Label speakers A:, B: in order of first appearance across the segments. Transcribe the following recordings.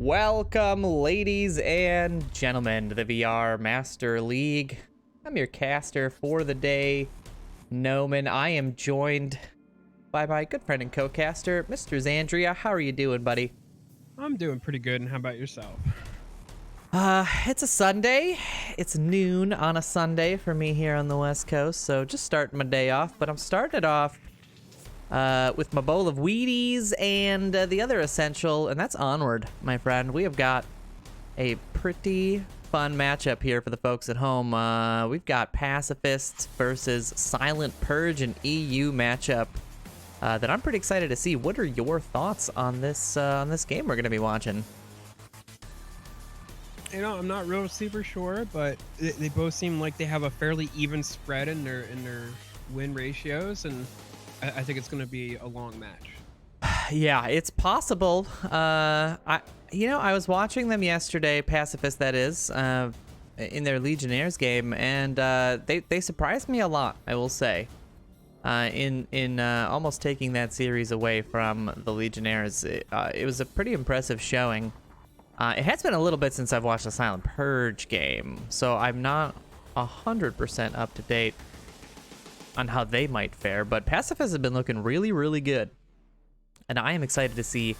A: Welcome, ladies and gentlemen, to the VR Master League. I'm your caster for the day, Noman. I am joined by my good friend and co-caster, Mr. Xandria. How are you doing, buddy?
B: I'm doing pretty good, and how about yourself?
A: It's a Sunday. It's noon on a Sunday for me here on the West Coast, so just starting my day off. But I'm starting it off with my bowl of Wheaties and the other essential, and that's Onward, my friend. We have got a pretty fun matchup here for the folks at home. We've got Pacifists versus Silent Purge, an EU matchup that I'm pretty excited to see. What are your thoughts on this game we're going to be watching?
B: You know, I'm not real super sure, but they both seem like they have a fairly even spread in their win ratios, and I think it's going to be a long match.
A: Yeah, it's possible. I was watching them yesterday, Pacifist that is, in their Legionnaires game, and they surprised me a lot, I will say. In almost taking that series away from the Legionnaires, it was a pretty impressive showing. It has been a little bit since I've watched a Silent Purge game, so I'm not 100% up to date on how they might fare, but Pacifists have been looking really, really good. And I am excited to see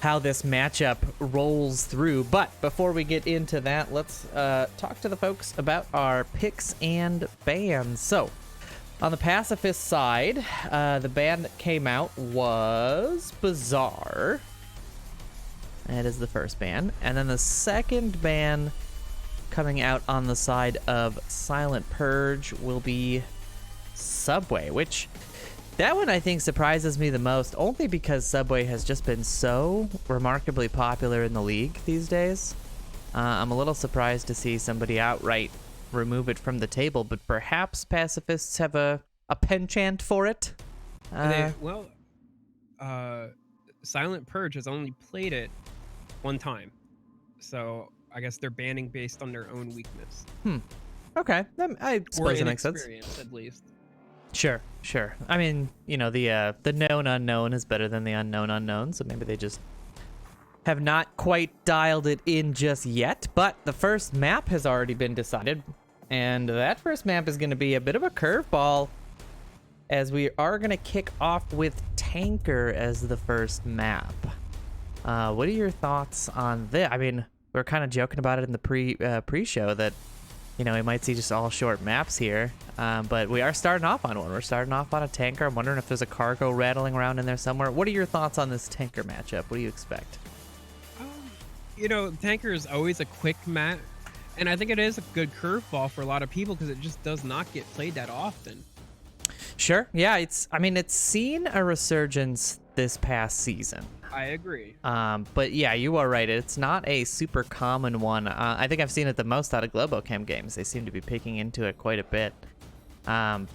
A: how this matchup rolls through. But before we get into that, let's talk to the folks about our picks and bans. So, on the Pacifist side, the ban that came out was Bizarre. That is the first ban. And then the second ban coming out on the side of Silent Purge will be Subway, which that one I think surprises me the most, only because Subway has just been so remarkably popular in the league these days. I'm a little surprised to see somebody outright remove it from the table, but perhaps Pacifists have a penchant for it.
B: Silent Purge has only played it one time, so I guess they're banning based on their own weakness.
A: Okay, I suppose that makes sense.
B: Experience, at least.
A: Sure. I mean, you know, the known unknown is better than the unknown unknown, so maybe they just have not quite dialed it in just yet. But the first map has already been decided, and that first map is going to be a bit of a curveball, as we are going to kick off with Tanker as the first map. What are your thoughts on this? I mean, we were kind of joking about it in the pre-show that, you know, we might see just all short maps here, but we are starting off on one. We're starting off on a Tanker. I'm wondering if there's a cargo rattling around in there somewhere. What are your thoughts on this Tanker matchup? What do you expect?
B: You know, Tanker is always a quick map, and I think it is a good curveball for a lot of people because it just does not get played that often.
A: Sure. Yeah, it's seen a resurgence this past season.
B: I agree.
A: But yeah, you are right. It's not a super common one. I think I've seen it the most out of Globochem games. They seem to be picking into it quite a bit. But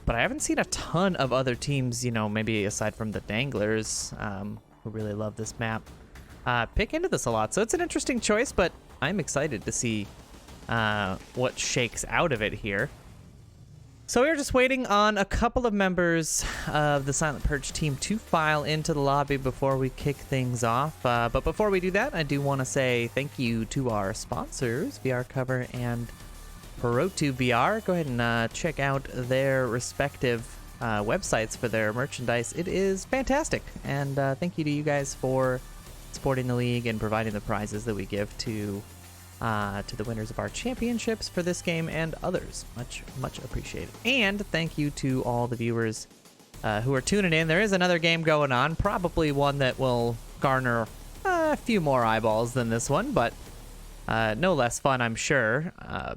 A: I haven't seen a ton of other teams, you know, maybe aside from the Danglers, who really love this map, pick into this a lot. So it's an interesting choice, but I'm excited to see what shakes out of it here. So we're just waiting on a couple of members of the Silent Purge team to file into the lobby before we kick things off. But before we do that, I do want to say thank you to our sponsors, VR Cover and Pro2 VR. Go ahead and check out their respective websites for their merchandise. It is fantastic. And thank you to you guys for supporting the league and providing the prizes that we give to the winners of our championships for this game and others. Much appreciated. And thank you to all the viewers who are tuning in. There is another game going on, probably one that will garner a few more eyeballs than this one, but no less fun, I'm sure.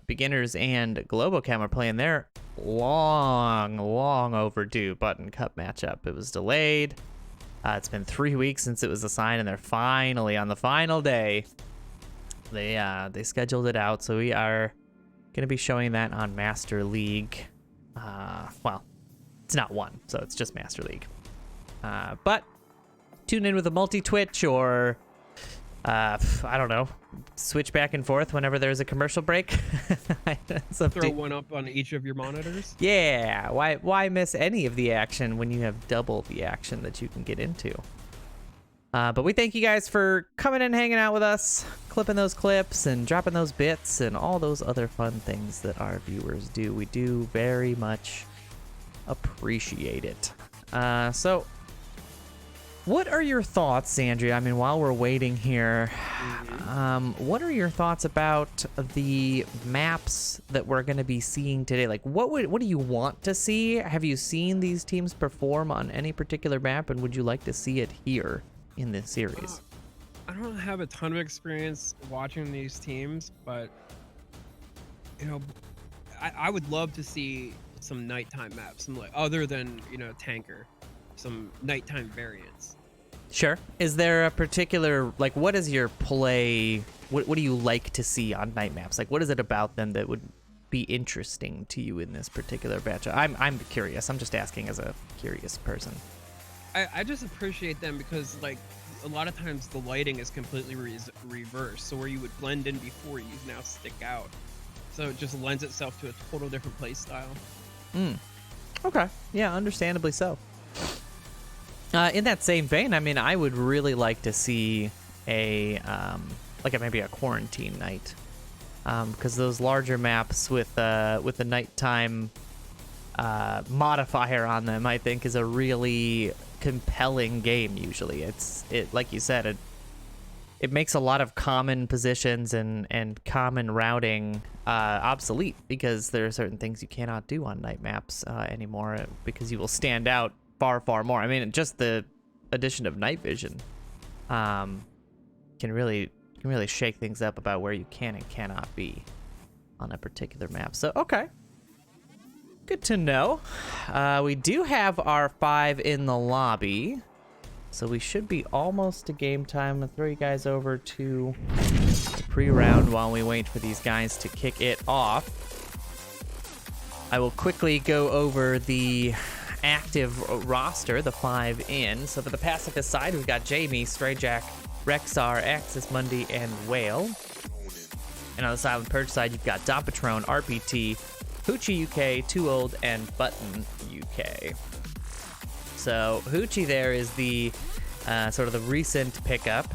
A: Beginners and Globochem are playing their long overdue Button Cup matchup. It was delayed. It's been 3 weeks since it was assigned, and they're finally on the final day. They scheduled it out, so we are going to be showing that on Master League. Well, it's not one, so it's just Master League. But tune in with a multi-Twitch or, I don't know, switch back and forth whenever there's a commercial break.
B: Throw one up on each of your monitors?
A: Yeah, why miss any of the action when you have double the action that you can get into? But we thank you guys for coming and hanging out with us, clipping those clips and dropping those bits and all those other fun things that our viewers do. We do very much appreciate it. So what are your thoughts, Xandria? I mean, while we're waiting here, what are your thoughts about the maps that we're going to be seeing today? Like, what do you want to see? Have you seen these teams perform on any particular map, and would you like to see it here in this series?
B: I don't have a ton of experience watching these teams, but you know, I would love to see some nighttime maps, some like other than tanker, some nighttime variants.
A: Sure. Is there a particular, like, what is your play? What do you like to see on night maps? Like, what is it about them that would be interesting to you in this particular batch? I'm curious. I'm just asking as a curious person.
B: I just appreciate them because, like, a lot of times the lighting is completely reversed. So where you would blend in before, you now stick out. So it just lends itself to a total different play style.
A: Okay. Yeah, understandably so. In that same vein, I mean, I would really like to see maybe a quarantine night, because those larger maps with the nighttime modifier on them, I think, is a really compelling game. Usually, it like you said, it makes a lot of common positions and common routing obsolete, because there are certain things you cannot do on night maps anymore, because you will stand out far more. I mean, just the addition of night vision can really shake things up about where you can and cannot be on a particular map. So okay, good to know. We do have our 5 in the lobby, so we should be almost to game time. I'll throw you guys over to the pre-round while we wait for these guys to kick it off. I will quickly go over the active roster, the 5 in. So for the Pacifist side, we've got Jamie, Strayjack, Rexar, Axis Mundi, and Whale. And on the Silent Purge side, you've got Dom Patron, RPT, Hoochie UK, Too Old, and Button UK. So Hoochie there is the sort of the recent pickup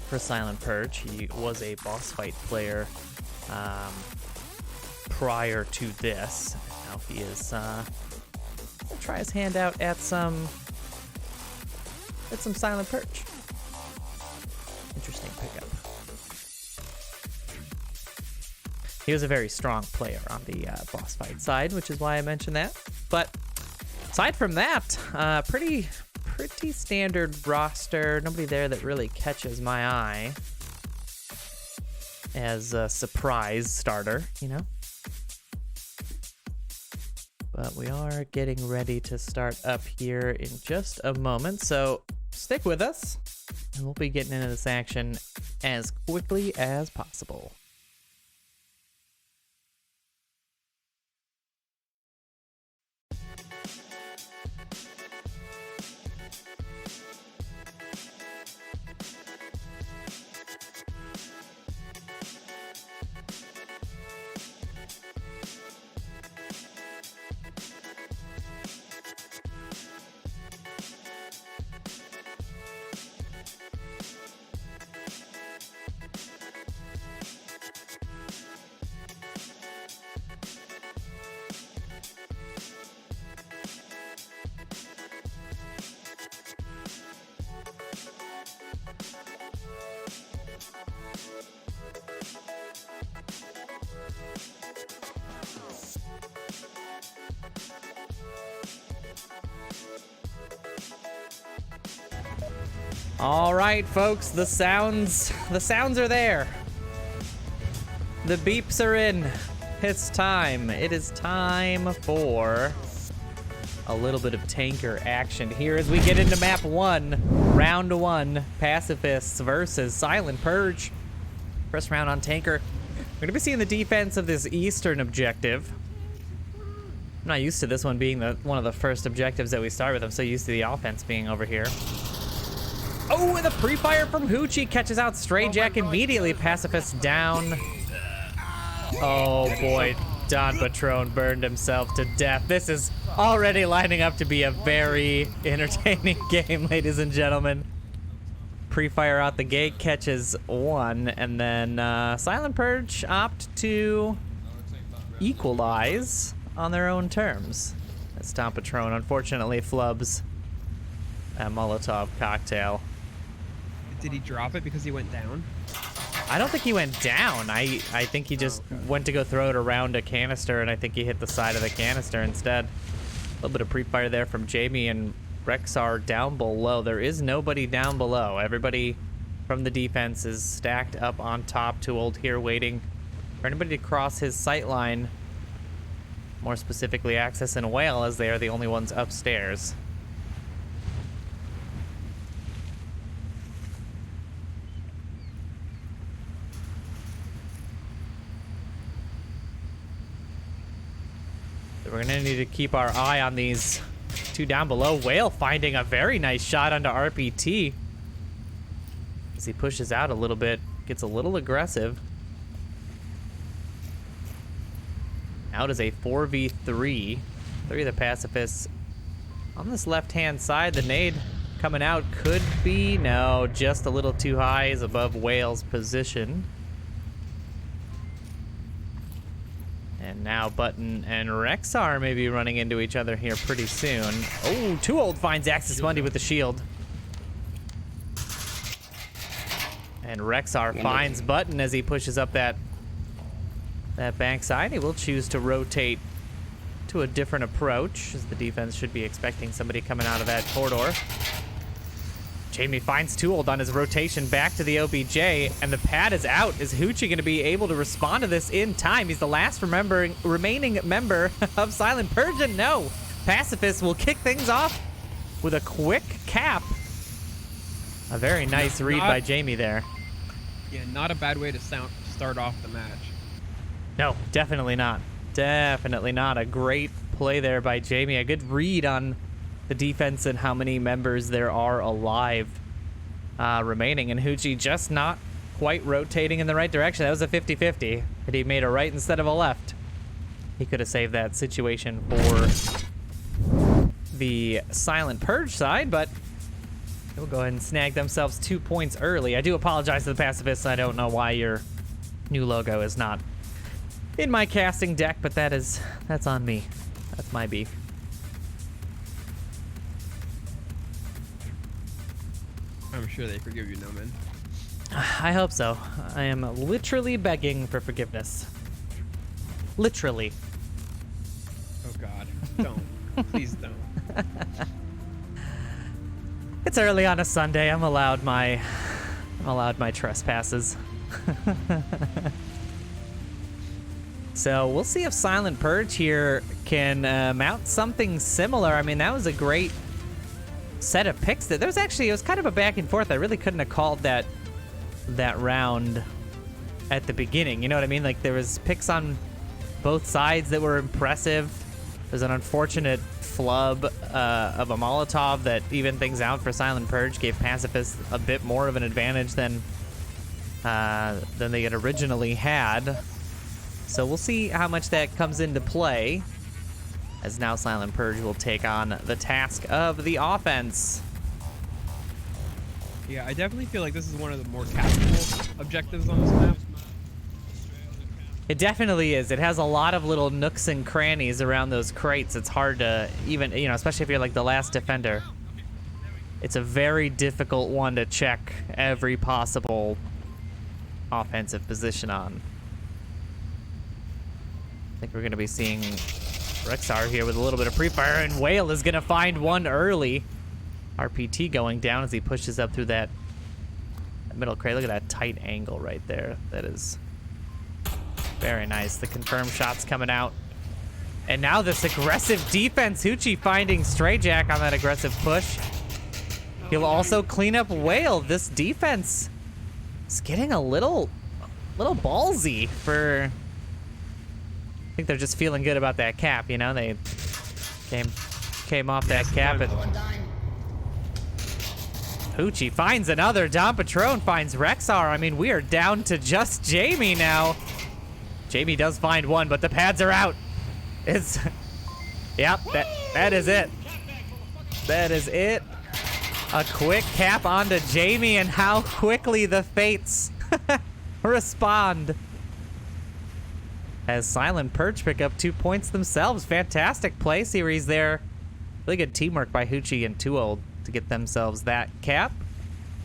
A: for Silent Purge. He was a boss fight player prior to this. Now he is gonna try his hand out at some Silent Purge. Interesting pickup. He was a very strong player on the boss fight side, which is why I mentioned that. But aside from that, pretty standard roster. Nobody there that really catches my eye as a surprise starter, But we are getting ready to start up here in just a moment, so stick with us, and we'll be getting into this action as quickly as possible. All right, folks, the sounds are there. The beeps are in. It's time. It is time for a little bit of tanker action here as we get into map 1, round 1, Pacifists versus Silent Purge. First round on tanker. We're gonna be seeing the defense of this eastern objective. I'm not used to this one being one of the first objectives that we start with. I'm so used to the offense being over here. Oh, and the pre-fire from Hoochie catches out Strayjack immediately. Pacifist down. Oh boy, Don Patron burned himself to death. This is already lining up to be a very entertaining game, ladies and gentlemen. pre-fire out the gate, catches one, and then Silent Purge opt to equalize on their own terms. As Tom Patron unfortunately flubs a Molotov cocktail.
B: Did he drop it because he went down?
A: I don't think he went down. I think he just went to go throw it around a canister, and I think he hit the side of the canister instead. A little bit of pre-fire there from Jamie, and Rexar down below. There is nobody down below. Everybody from the defense is stacked up on top. Too Old here waiting for anybody to cross his sight line. More specifically, Access and Whale, as they are the only ones upstairs. So we're gonna need to keep our eye on these two down below. Whale finding a very nice shot onto RPT. As he pushes out a little bit, gets a little aggressive. Out is a 4v3. 3 of the Pacifists on this left-hand side. The nade coming out could be, no, just a little too high, is above Whale's position. And now Button and Rexar may be running into each other here pretty soon. Oh, Too Old finds Axis Mundi with the shield. And Rexar finds Button as he pushes up that backside. He will choose to rotate to a different approach, as the defense should be expecting somebody coming out of that corridor. Jamie finds Too Old on his rotation back to the OBJ, and the pad is out. Is Hoochie going to be able to respond to this in time? He's the last remaining member of Silent Purge, and no. Pacifists will kick things off with a quick cap. A very nice read by Jamie there.
B: Yeah, not a bad way to start off the match.
A: No, definitely not. Definitely not. A great play there by Jamie. A good read on the defense and how many members there are alive remaining. And Hoochie just not quite rotating in the right direction. That was a 50-50. But he made a right instead of a left. He could have saved that situation for the Silent Purge side, but they'll go ahead and snag themselves 2 points early. I do apologize to the Pacifists. I don't know why your new logo is not in my casting deck, but that's on me. That's my beef.
B: I'm sure they forgive you, Noman.
A: I hope so. I am literally begging for forgiveness. Literally.
B: Oh God, don't. Please don't.
A: It's early on a Sunday. I'm allowed my trespasses. So we'll see if Silent Purge here can mount something similar. I mean, that was a great set of picks. It was kind of a back and forth. I really couldn't have called that round at the beginning. You know what I mean? Like, there was picks on both sides that were impressive. There's an unfortunate flub of a Molotov that evened things out for Silent Purge, gave Pacifists a bit more of an advantage than they had originally had. So we'll see how much that comes into play, as now Silent Purge will take on the task of the offense.
B: Yeah, I definitely feel like this is one of the more casual objectives on this map.
A: It definitely is. It has a lot of little nooks and crannies around those crates. It's hard to even, especially if you're like the last defender. It's a very difficult one to check every possible offensive position on. I think we're going to be seeing Rexar here with a little bit of pre-fire, and Whale is going to find one early. RPT going down as he pushes up through that middle crate. Look at that tight angle right there. That is very nice. The confirmed shots coming out. And now this aggressive defense. Hoochie finding Stray Jack on that aggressive push. He'll also clean up Whale. This defense is getting a little ballsy for... I think they're just feeling good about that cap, They came off that cap, and Hoochie finds another. Dom Patron finds Rexar. I mean, we are down to just Jamie now. Jamie does find one, but the pads are out. Yep, that is it. That is it. A quick cap onto Jamie, and how quickly the Fates respond. As Silent Purge pick up 2 points themselves. Fantastic play series there. Really good teamwork by Hoochie and Too Old to get themselves that cap.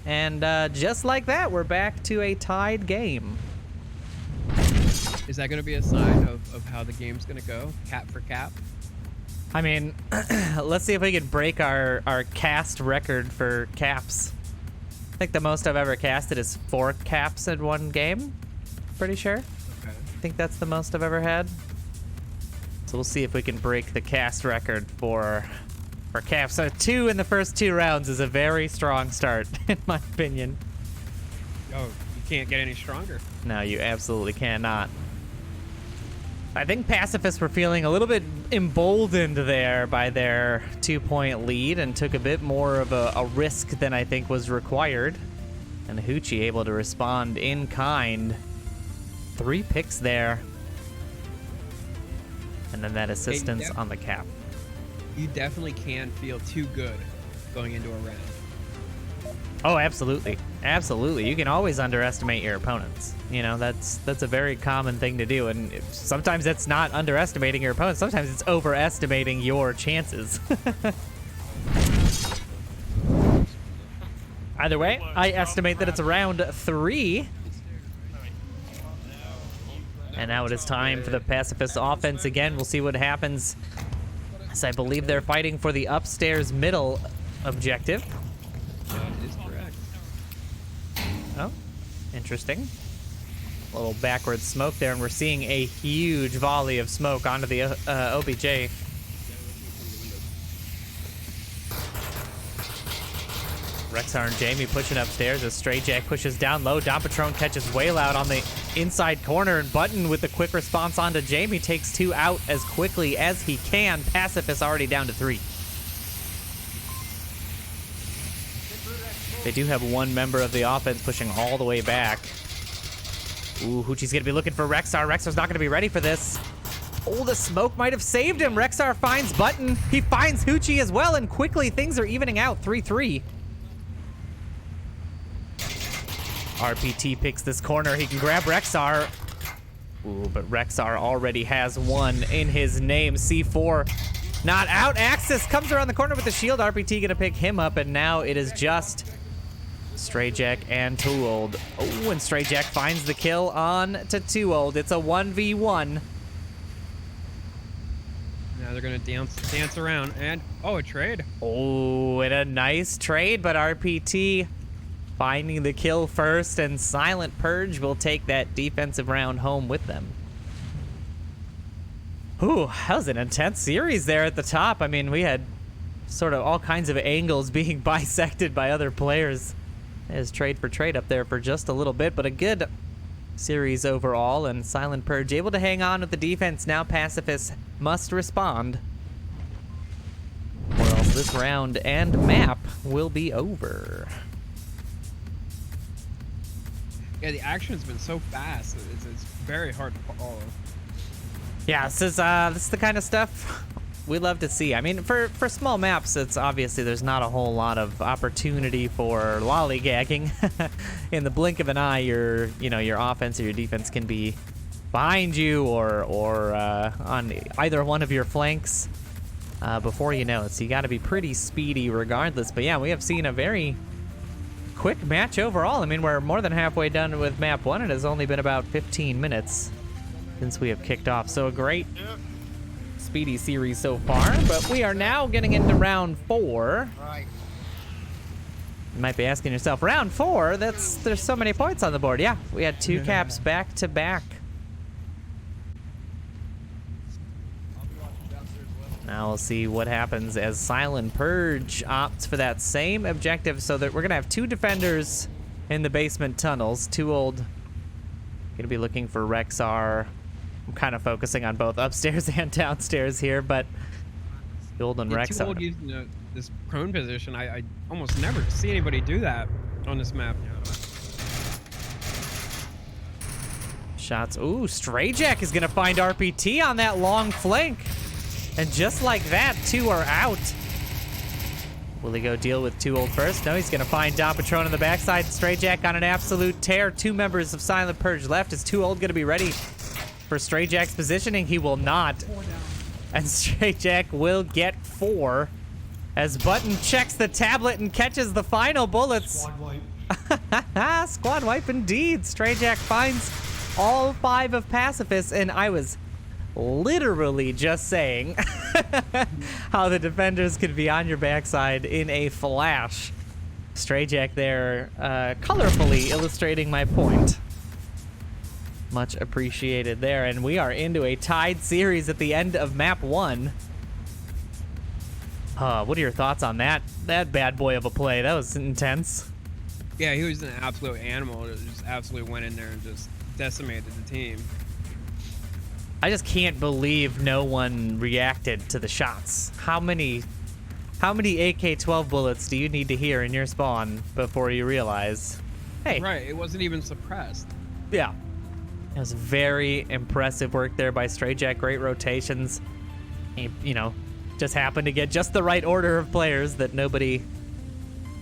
A: And just like that, we're back to a tied game.
B: Is that going to be a sign of how the game's going to go? Cap for cap?
A: I mean, let's see if we can break our cast record for caps. I think the most I've ever casted is 4 caps in one game. Pretty sure.
B: Okay.
A: I think that's the most I've ever had. So we'll see if we can break the cast record for caps. So 2 in the first 2 rounds is a very strong start, in my opinion.
B: Oh, you can't get any stronger.
A: No, you absolutely cannot. I think Pacifists were feeling a little bit emboldened there by their 2-point lead and took a bit more of a risk than I think was required. And Hoochie able to respond in kind. 3 picks there. And then that assistance on the cap.
B: You definitely can feel too good going into a round.
A: Oh, absolutely. Absolutely. You can always underestimate your opponents. You know, that's a very common thing to do. And sometimes it's not underestimating your opponents. Sometimes it's overestimating your chances. Either way, I estimate that it's round 3. And now it is time for the Pacifist offense again. We'll see what happens. As I believe they're fighting for the upstairs middle objective.
B: That is correct.
A: Oh, interesting. A little backward smoke there, and we're seeing a huge volley of smoke onto the OBJ. Rexar and Jamie pushing upstairs as Stray Jack pushes down low. Don Patron catches Whale out on the inside corner, and Button with the quick response onto Jamie takes 2 out as quickly as he can. Pacifist already down to 3. They do have 1 member of the offense pushing all the way back. Ooh, Hoochie's gonna be looking for Rexar. Rexar's not gonna be ready for this. Oh, the smoke might have saved him. Rexar finds Button. He finds Hoochie as well, and quickly things are evening out. 3-3. RPT picks this corner. He can grab Rexar. Ooh, but Rexar already has 1 in his name. C4 not out. Axis comes around the corner with the shield. RPT gonna pick him up, and now it is just Stray Jack and Too Old. Oh, and Stray Jack finds the kill on to Too Old. It's a 1v1.
B: Now they're gonna dance around, and oh, a trade.
A: Oh, and a nice trade, but RPT finding the kill first, and Silent Purge will take that defensive round home with them. Ooh, that was an intense series there at the top. I mean, we had sort of all kinds of angles being bisected by other players. There's trade for trade up there for just a little bit, but a good series overall, and Silent Purge able to hang on with the defense. Now Pacifists must respond, or else this round and map will be over.
B: Yeah, the action's been so fast. It's very hard to follow.
A: Yeah, this is the kind of stuff we love to see. I mean, for small maps, it's obviously there's not a whole lot of opportunity for lollygagging. In the blink of an eye, your offense or your defense can be behind you or on either one of your flanks before you know it. So you got to be pretty speedy regardless. But yeah, we have seen a very quick match overall. I mean, we're more than halfway done with map 1. It has only been about 15 minutes since we have kicked off. So a great speedy series so far, but we are now getting into round 4.
C: Right.
A: You might be asking yourself, round 4? There's so many points on the board. Yeah, we had 2 caps back to back. Now we'll see what happens as Silent Purge opts for that same objective, so that we're gonna have 2 defenders in the basement tunnels. Too Old gonna be looking for Rexar. I'm kind of focusing on both upstairs and downstairs here, but Too Old and Rexar.
B: Too Old using this prone position. I almost never see anybody do that on this map.
A: Shots. Ooh, Stray Jack is gonna find RPT on that long flank. And just like that, 2 are out. Will he go deal with Too Old first? No, he's going to find Don Patron on the backside. Stray Jack on an absolute tear. 2 members of Silent Purge left. Is Too Old going to be ready for Stray Jack's positioning? He will not. And Stray Jack will get 4 as Button checks the tablet and catches the final bullets.
C: Squad wipe.
A: Squad wipe indeed. Stray Jack finds all 5 of Pacifists, and I was literally just saying how the defenders could be on your backside in a flash. Stray Jack there colorfully illustrating my point. Much appreciated there, and we are into a tied series at the end of map 1. What are your thoughts on that bad boy of a play? That was intense.
B: Yeah, he was an absolute animal. Just absolutely went in there and just decimated the team.
A: I just can't believe no one reacted to the shots. How many AK-12 bullets do you need to hear in your spawn before you realize, hey?
B: Right, it wasn't even suppressed.
A: Yeah. It was very impressive work there by Stray Jack. Great rotations. He, just happened to get just the right order of players that nobody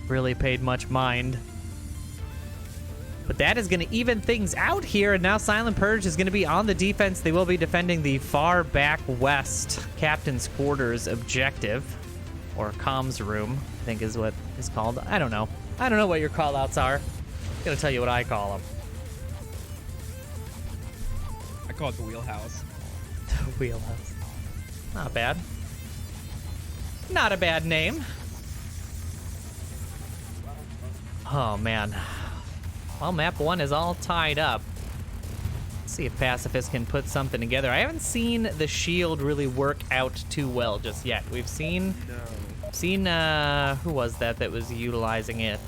A: really paid much mind. But that is going to even things out here, and now Silent Purge is going to be on the defense. They will be defending the far back west Captain's Quarters objective, or comms room, I think is what is called. I don't know. I don't know what your call-outs are. I'm going to tell you what I call them.
B: I call it the wheelhouse.
A: The wheelhouse. Not bad. Not a bad name. Oh, man. Well, map 1 is all tied up. Let's see if Pacifists can put something together. I haven't seen the shield really work out too well just yet. We've seen...
B: No.
A: who was that was utilizing it?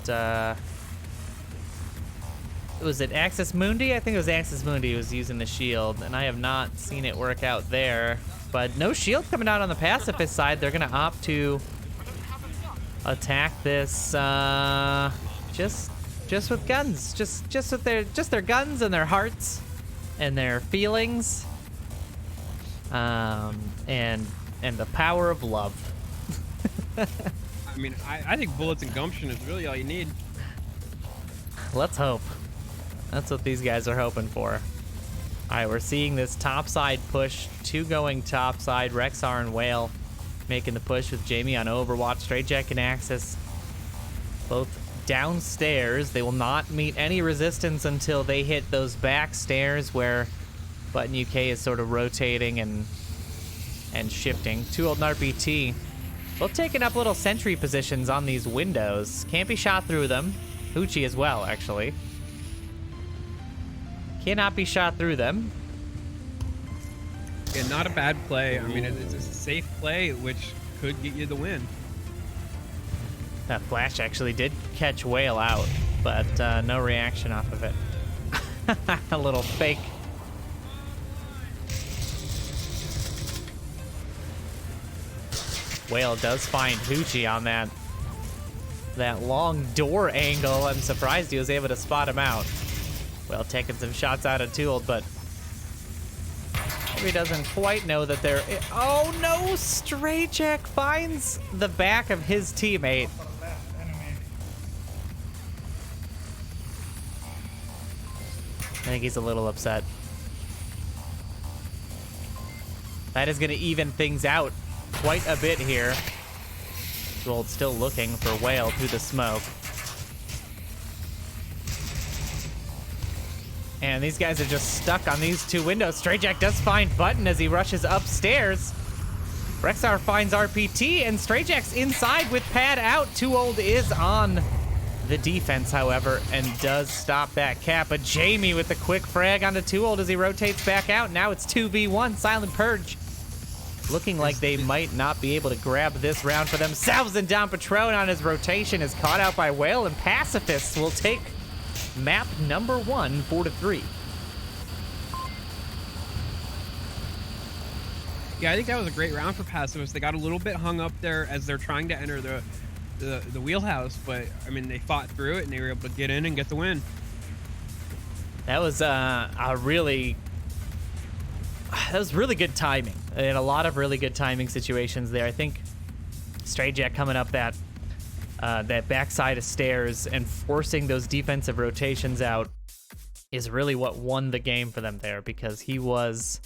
A: Was it Axis Mundi? I think it was Axis Mundi who was using the shield, and I have not seen it work out there. But no shield coming out on the Pacifist side. They're going to opt to attack this just with guns. Just with their guns and their hearts and their feelings. And the power of love.
B: I mean, I think bullets and gumption is really all you need.
A: Let's hope. That's what these guys are hoping for. All right, we're seeing this topside push. 2 going topside. Rexar and Whale making the push with Jamie on Overwatch. Stray Jack and Axis both downstairs. They will not meet any resistance until they hit those back stairs where Button UK is sort of rotating and shifting. Too Old and RPT both taking up little sentry positions on these windows. Can't be shot through them. Hoochie as well, actually. Cannot be shot through them.
B: Yeah, not a bad play. I mean, it's a safe play, which could get you the win.
A: That flash actually did catch Whale out, but no reaction off of it. A little fake. Whale does find Hoochie on that long door angle. I'm surprised he was able to spot him out. Well, taking some shots out of Tool, but maybe doesn't quite know that they're... Oh, no! Stray Jack finds the back of his teammate. I think he's a little upset. That is going to even things out quite a bit here. Gold still looking for Whale through the smoke. And these guys are just stuck on these 2 windows. Stray Jack does find Button as he rushes upstairs. Rexar finds RPT, and Stray Jack's inside with pad out. Too Old is on the defense, however, and does stop that cap. But Jamie with the quick frag onto Too Old as he rotates back out. Now it's 2v1. Silent Purge looking like they might not be able to grab this round for themselves. And Don Patron on his rotation is caught out by Whale, and Pacifists will take map number 1, 4-3.
B: Yeah, I think that was a great round for Pacifists. They got a little bit hung up there as they're trying to enter the wheelhouse, but I mean, they fought through it and they were able to get in and get the win.
A: That was really good timing. And a lot of really good timing situations there. I think Stray Jack coming up that that backside of stairs and forcing those defensive rotations out is really what won the game for them there, because he was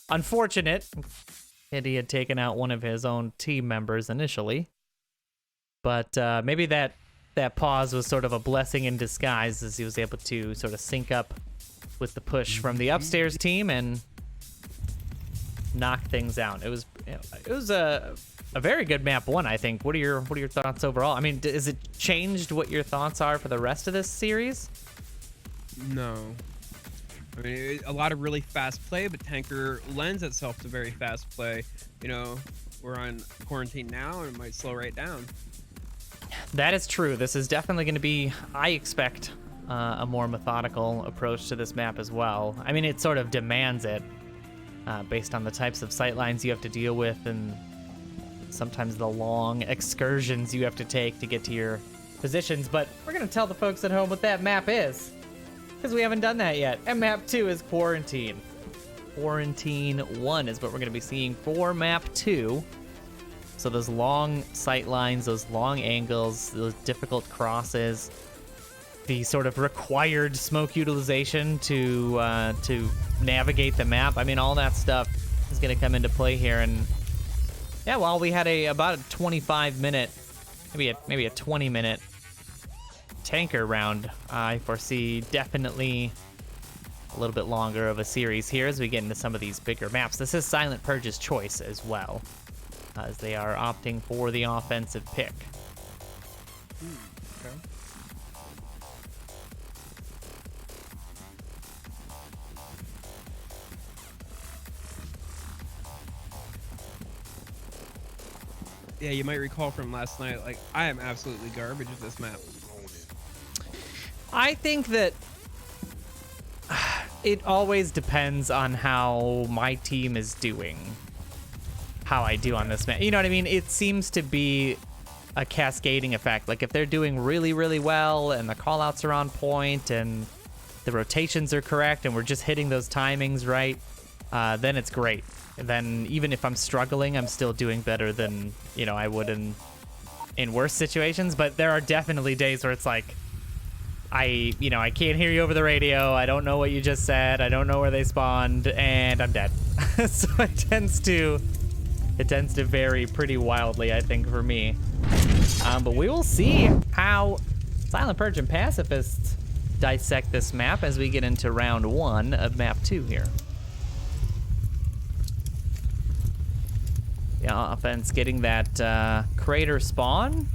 A: unfortunate. He had taken out one of his own team members initially. But maybe that pause was sort of a blessing in disguise, as he was able to sort of sync up with the push from the upstairs team and knock things out. It was a very good map one, I think. What are your thoughts overall? I mean, is it changed what your thoughts are for the rest of this series?
B: No. I mean, a lot of really fast play, but Tanker lends itself to very fast play. You know, we're on quarantine now, and it might slow right down.
A: That is true. This is definitely going to be, I expect, a more methodical approach to this map as well. I mean, it sort of demands it based on the types of sightlines you have to deal with and sometimes the long excursions you have to take to get to your positions. But we're going to tell the folks at home what that map is, because we haven't done that yet. And map 2 is Quarantine. Quarantine 1 is what we're going to be seeing for map 2. So those long sight lines, those long angles, those difficult crosses, the sort of required smoke utilization to navigate the map. I mean, all that stuff is going to come into play here. And yeah, while we had about a 25-minute, maybe a 20-minute tanker round, I foresee definitely a little bit longer of a series here as we get into some of these bigger maps. This is Silent Purge's choice as well, as they are opting for the offensive pick.
B: Okay. Yeah, you might recall from last night, like, I am absolutely garbage at this map.
A: I think that it always depends on how my team is doing, how I do on this map. You know what I mean? It seems to be a cascading effect. Like, if they're doing really, really well and the callouts are on point and the rotations are correct and we're just hitting those timings right, then it's great. Then even if I'm struggling, I'm still doing better than, you know, I would in worse situations. But there are definitely days where it's like, I can't hear you over the radio. I don't know what you just said. I don't know where they spawned, and I'm dead. So it tends to vary pretty wildly, I think, for me. But we will see how Silent Purge and Pacifists dissect this map as we get into round 1 of map 2 here. The offense getting that crater spawn.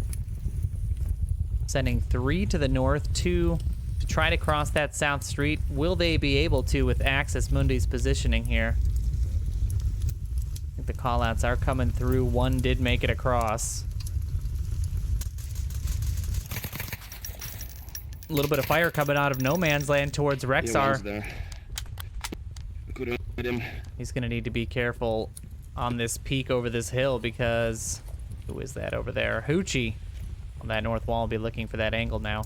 A: Sending 3 to the north, 2 to try to cross that south street. Will they be able to with Axis Mundi's positioning here? I think the callouts are coming through. 1 did make it across. A little bit of fire coming out of no man's land towards Rexar. He's going to need to be careful on this peak over this hill, because who is that over there? Hoochie. On that north wall, will be looking for that angle now.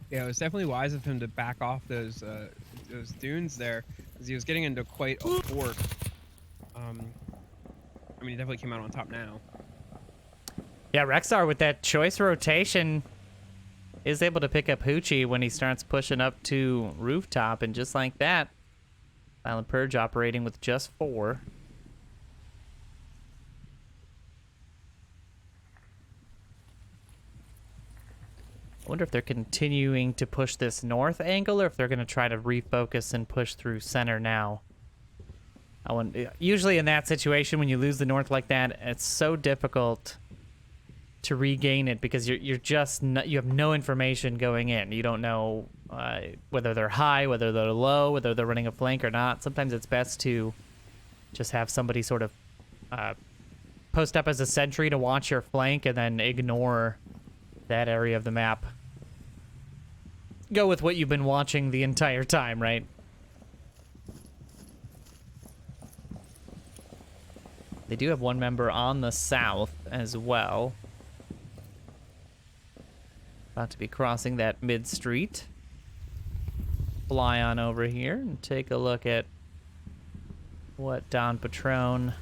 B: Yeah, it was definitely wise of him to back off those dunes there, because he was getting into quite a fort. I mean, he definitely came out on top now.
A: Yeah, Rexar with that choice rotation is able to pick up Hoochie when he starts pushing up to rooftop, and just like that, Silent Purge operating with just 4. I wonder if they're continuing to push this north angle, or if they're going to try to refocus and push through center now. Usually in that situation, when you lose the north like that, it's so difficult to regain it, because you have no information going in. You don't know whether they're high, whether they're low, whether they're running a flank or not. Sometimes it's best to just have somebody sort of post up as a sentry to watch your flank, and then ignore that area of the map. Go with what you've been watching the entire time, right? They do have one member on the south as well. About to be crossing that mid street. Fly on over here and take a look at what Don Patron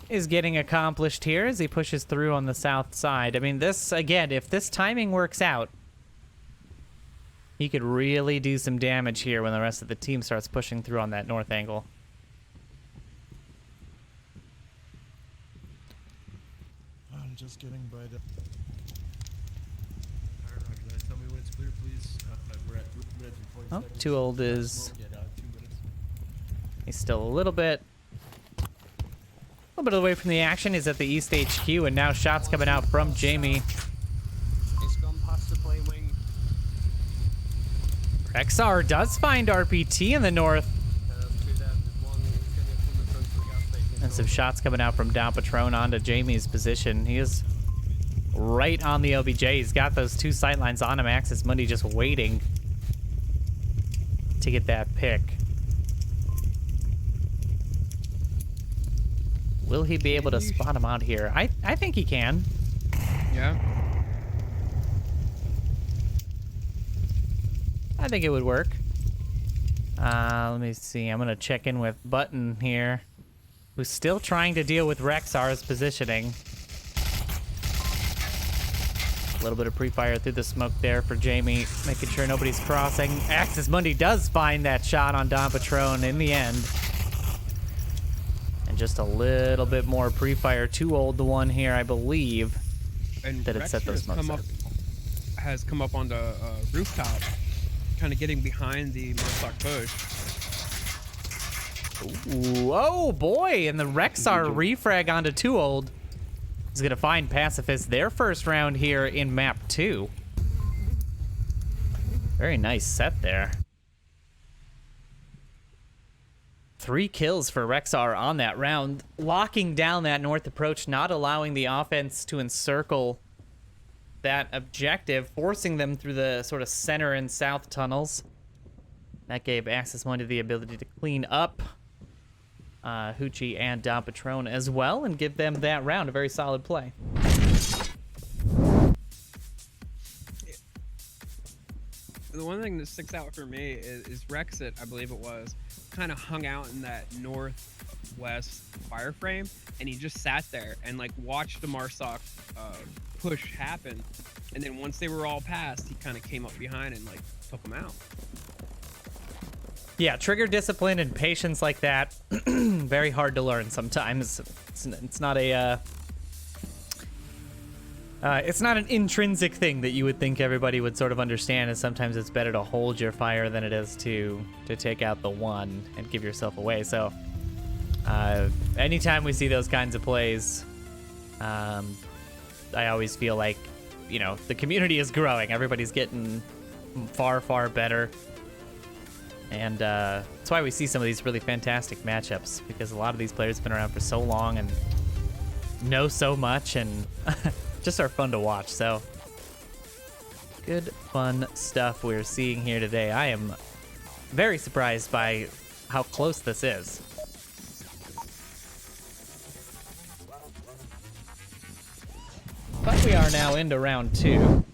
A: is getting accomplished here as he pushes through on the south side. I mean, this, again, if this timing works out, he could really do some damage here when the rest of the team starts pushing through on that north angle.
D: I'm just getting by the... Alright, tell me when it's clear, please. We're at 2
A: Oh,
D: seconds.
A: Too Old is...
D: Yeah, 2 minutes.
A: He's still a little bit away from the action. He's at the East HQ, and now shots coming out from Jamie.
B: It's gone past the plane wing.
A: XR does find RPT in the north. And some shots coming out from Down Patron onto Jamie's position. He is right on the OBJ. He's got those 2 sightlines on him. Axis Mundi just waiting to get that pick. Will he be able to spot him out here? I think he can.
B: Yeah.
A: I think it would work. Let me see. I'm going to check in with Button here, who's still trying to deal with Rexar's positioning. A little bit of pre-fire through the smoke there for Jamie, making sure nobody's crossing. Axis Mundi does find that shot on Don Patron in the end. And just a little bit more pre-fire. Too Old the one here, I believe,
B: And
A: that it set those smokes up.
B: Has come up on the rooftop, kind of getting behind the Murstock push.
A: Ooh, oh boy, and the Rexar refrag onto Too Old is going to find Pacifists their first round here in map 2. Very nice set there. 3 kills for Rexar on that round, locking down that north approach, not allowing the offense to encircle that objective, forcing them through the sort of center and south tunnels. That gave Axis Mundi the ability to clean up Hoochie and Don Patron as well and give them that round. A very solid play.
B: The one thing that sticks out for me is Rexit, I believe it was, kind of hung out in that northwest fire frame, and he just sat there and like watched the Marsoc push happen, and then once they were all past, he kind of came up behind and like took them out.
A: Yeah, trigger discipline and patience like that, very hard to learn sometimes. It's not a it's not an intrinsic thing that you would think everybody would sort of understand, and sometimes it's better to hold your fire than it is to take out the one and give yourself away. So anytime we see those kinds of plays, I always feel like, you know, the community is growing. Everybody's getting far, far better. And that's why we see some of these really fantastic matchups, because a lot of these players have been around for so long and know so much and just are fun to watch. So good, fun stuff we're seeing here today. I am very surprised by how close this is. But we are now into round 2.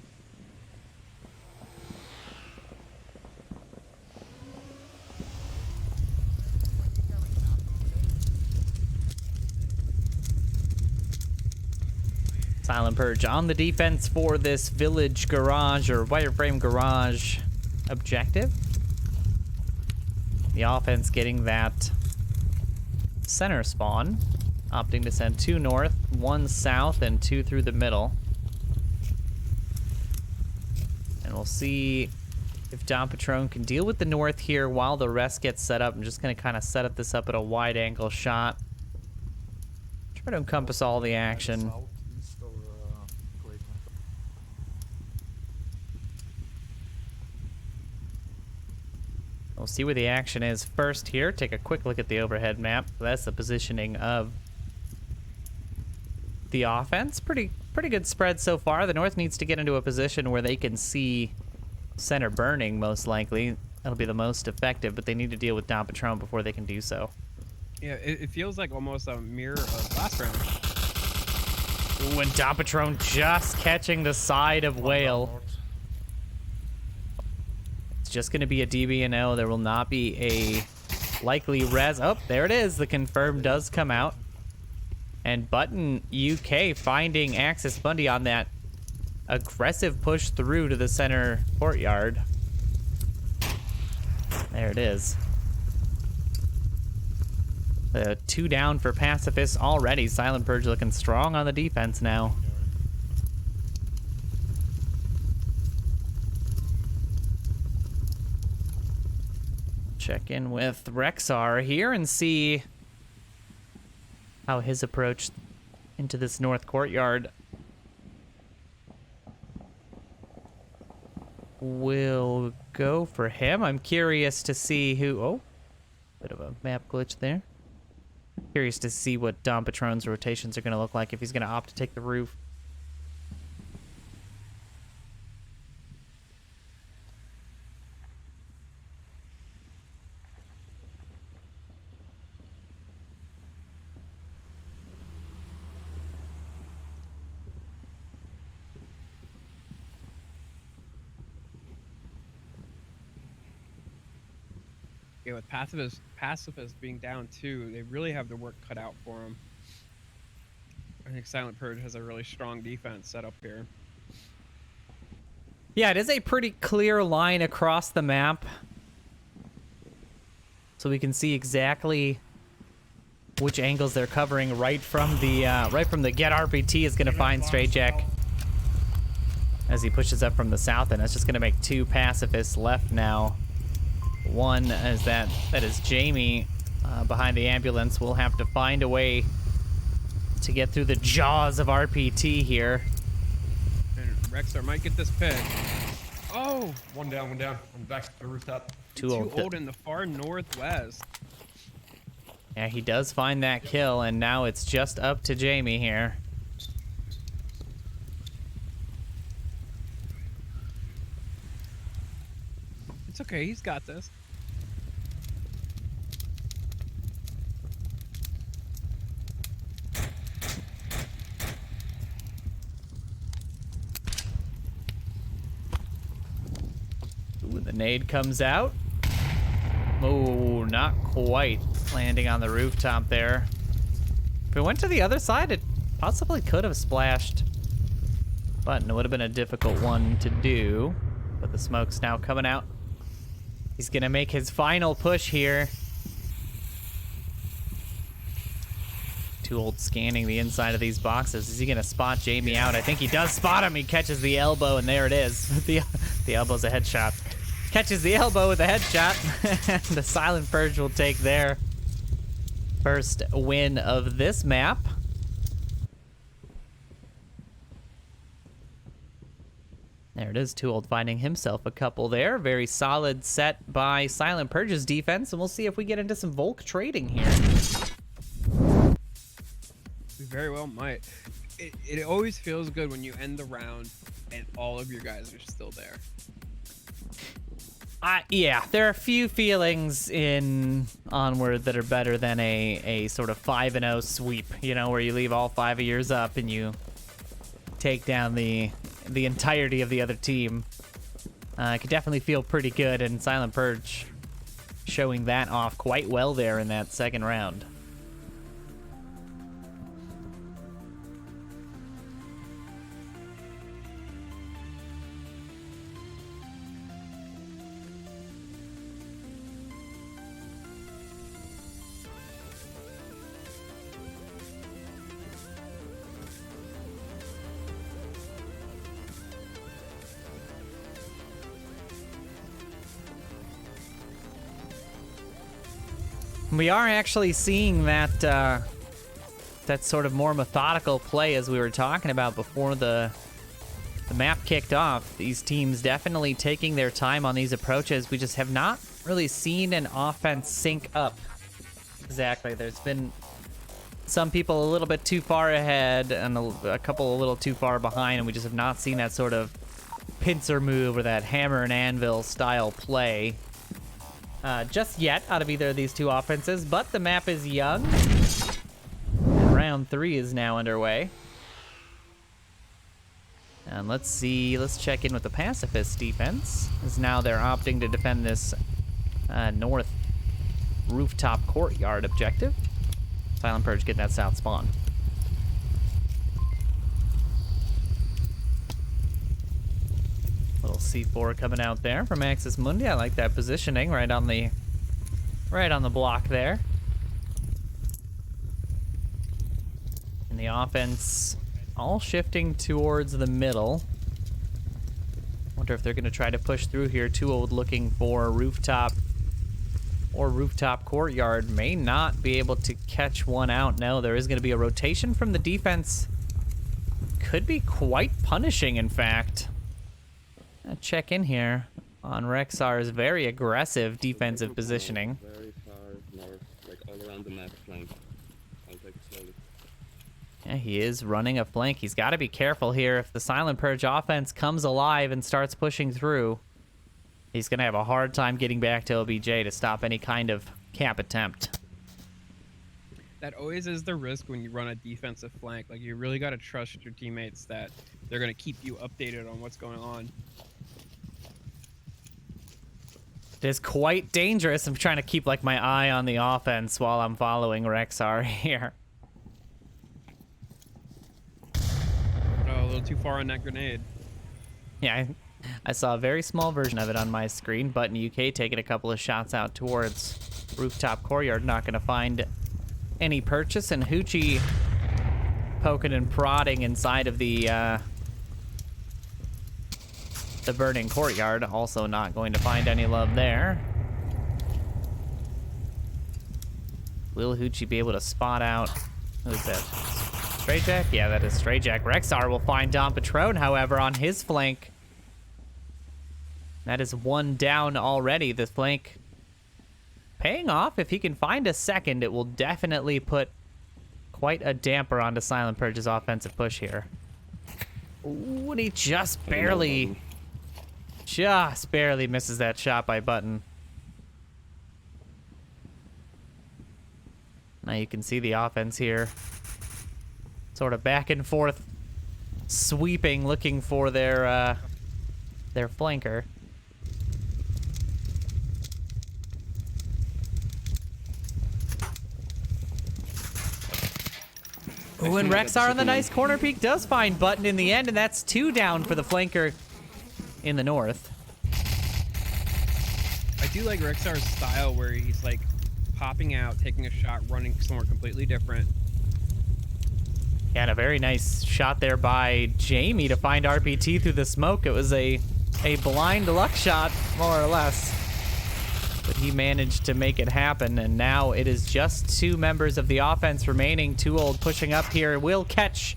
A: Silent Purge on the defense for this village garage or wireframe garage objective. The offense getting that center spawn, opting to send 2 north, 1 south, and 2 through the middle. And we'll see if Don Patron can deal with the north here while the rest gets set up. I'm just going to kind of set up this up at a wide angle shot. Try to encompass all the action. We'll see where the action is first here. Take a quick look at the overhead map. That's the positioning of the offense. Pretty good spread so far. The north needs to get into a position where they can see center burning, most likely. That'll be the most effective, but they need to deal with Don Patron before they can do so.
B: Yeah, it feels like almost a mirror of last round.
A: Ooh, and Dompatron just catching the side of Whale. It's just going to be a DB&O. There will not be a likely res. Oh, there it is. The confirm does come out. And Button UK finding Axis Bundy on that aggressive push through to the center courtyard. There it is. 2 down for Pacifists already. Silent Purge looking strong on the defense now. Check in with Rexar here and see how his approach into this north courtyard will go for him. I'm curious to see who... Oh, bit of a map glitch there. Curious to see what Dompatron's rotations are going to look like if he's going to opt to take the roof.
B: Yeah, with pacifists being down too, they really have their work cut out for them. I think Silent Purge has a really strong defense set up here.
A: Yeah, it is a pretty clear line across the map. So we can see exactly which angles they're covering right from the Get RPT is going to find Straight Jack as he pushes up from the south, and that's just going to make 2 pacifists left now. One is that is Jamie behind the ambulance. We'll have to find a way to get through the jaws of RPT here.
B: And Rexar might get this pick. Oh!
D: One down. I'm back to the rooftop.
B: Too old in the far northwest.
A: Yeah, he does find that kill, and now it's just up to Jamie here.
B: It's okay, he's got this.
A: Ooh, the nade comes out. Oh, not quite landing on the rooftop there. If it went to the other side, it possibly could have splashed. But it would have been a difficult one to do. But the smoke's now coming out. He's gonna make his final push here. Too old scanning the inside of these boxes. Is he gonna spot Jamie out? I think he does spot him. He catches the elbow, and there it is. The elbow's a headshot. Catches the elbow with a headshot. The Silent Purge will take their first win of this map. There it is, Too Old finding himself a couple there. Very solid set by Silent Purge's defense, and we'll see if we get into some Volk trading here.
B: We very well might. It always feels good when you end the round and all of your guys are still there.
A: Yeah, there are a few feelings in Onward that are better than a sort of 5-0 sweep, you know, where you leave all 5 of yours up and you take down the entirety of the other team. It could definitely feel pretty good, and Silent Purge showing that off quite well there in that second round. We are actually seeing that that sort of more methodical play as we were talking about before the map kicked off. These teams definitely taking their time on these approaches. We just have not really seen an offense sync up. Exactly. There's been some people a little bit too far ahead and a couple a little too far behind, and we just have not seen that sort of pincer move or that hammer and anvil style play just yet out of either of these two offenses, but the map is young. And round 3 is now underway. And let's check in with the Pacifists defense, as now they're opting to defend this north rooftop courtyard objective. Silent Purge getting that south spawn. Little C4 coming out there from Axis Mundi. I like that positioning right on the block there. And the offense all shifting towards the middle. Wonder if they're going to try to push through here. Too Old looking for rooftop or rooftop courtyard. May not be able to catch one out. No, there is going to be a rotation from the defense. Could be quite punishing, in fact. Check in here on Rexar's very aggressive defensive positioning.
E: Very far north, like all around the map flank. I'll take it slowly.
A: Yeah, he is running a flank. He's got to be careful here. If the Silent Purge offense comes alive and starts pushing through, he's going to have a hard time getting back to OBJ to stop any kind of cap attempt.
B: That always is the risk when you run a defensive flank. Like, you really got to trust your teammates that they're going to keep you updated on what's going on.
A: It is quite dangerous. I'm trying to keep like my eye on the offense while I'm following Rexar here.
B: Oh, a little too far on that grenade.
A: Yeah, I saw a very small version of it on my screen. Button UK taking a couple of shots out towards rooftop courtyard. Not going to find any purchase. And Hoochie poking and prodding inside of the burning courtyard. Also not going to find any love there. Will Hoochie be able to spot out? Who's that? Strayjack? Yeah, that is Strayjack. Rexar will find Don Patron, however, on his flank. That is one down already. The flank paying off. If he can find a second, it will definitely put quite a damper onto Silent Purge's offensive push here. Ooh, and he just barely misses that shot by Button. Now you can see the offense here. Sort of back and forth, sweeping, looking for their flanker. Ooh, and Rexar on the nice corner peek does find Button in the end, and that's 2 down for the flanker in the north.
B: I do like Rexar's style where he's like popping out, taking a shot, running somewhere completely different.
A: Yeah, and a very nice shot there by Jamie to find RPT through the smoke. It was a blind luck shot, more or less. But he managed to make it happen, and now it is just 2 members of the offense remaining. Too Old pushing up here will catch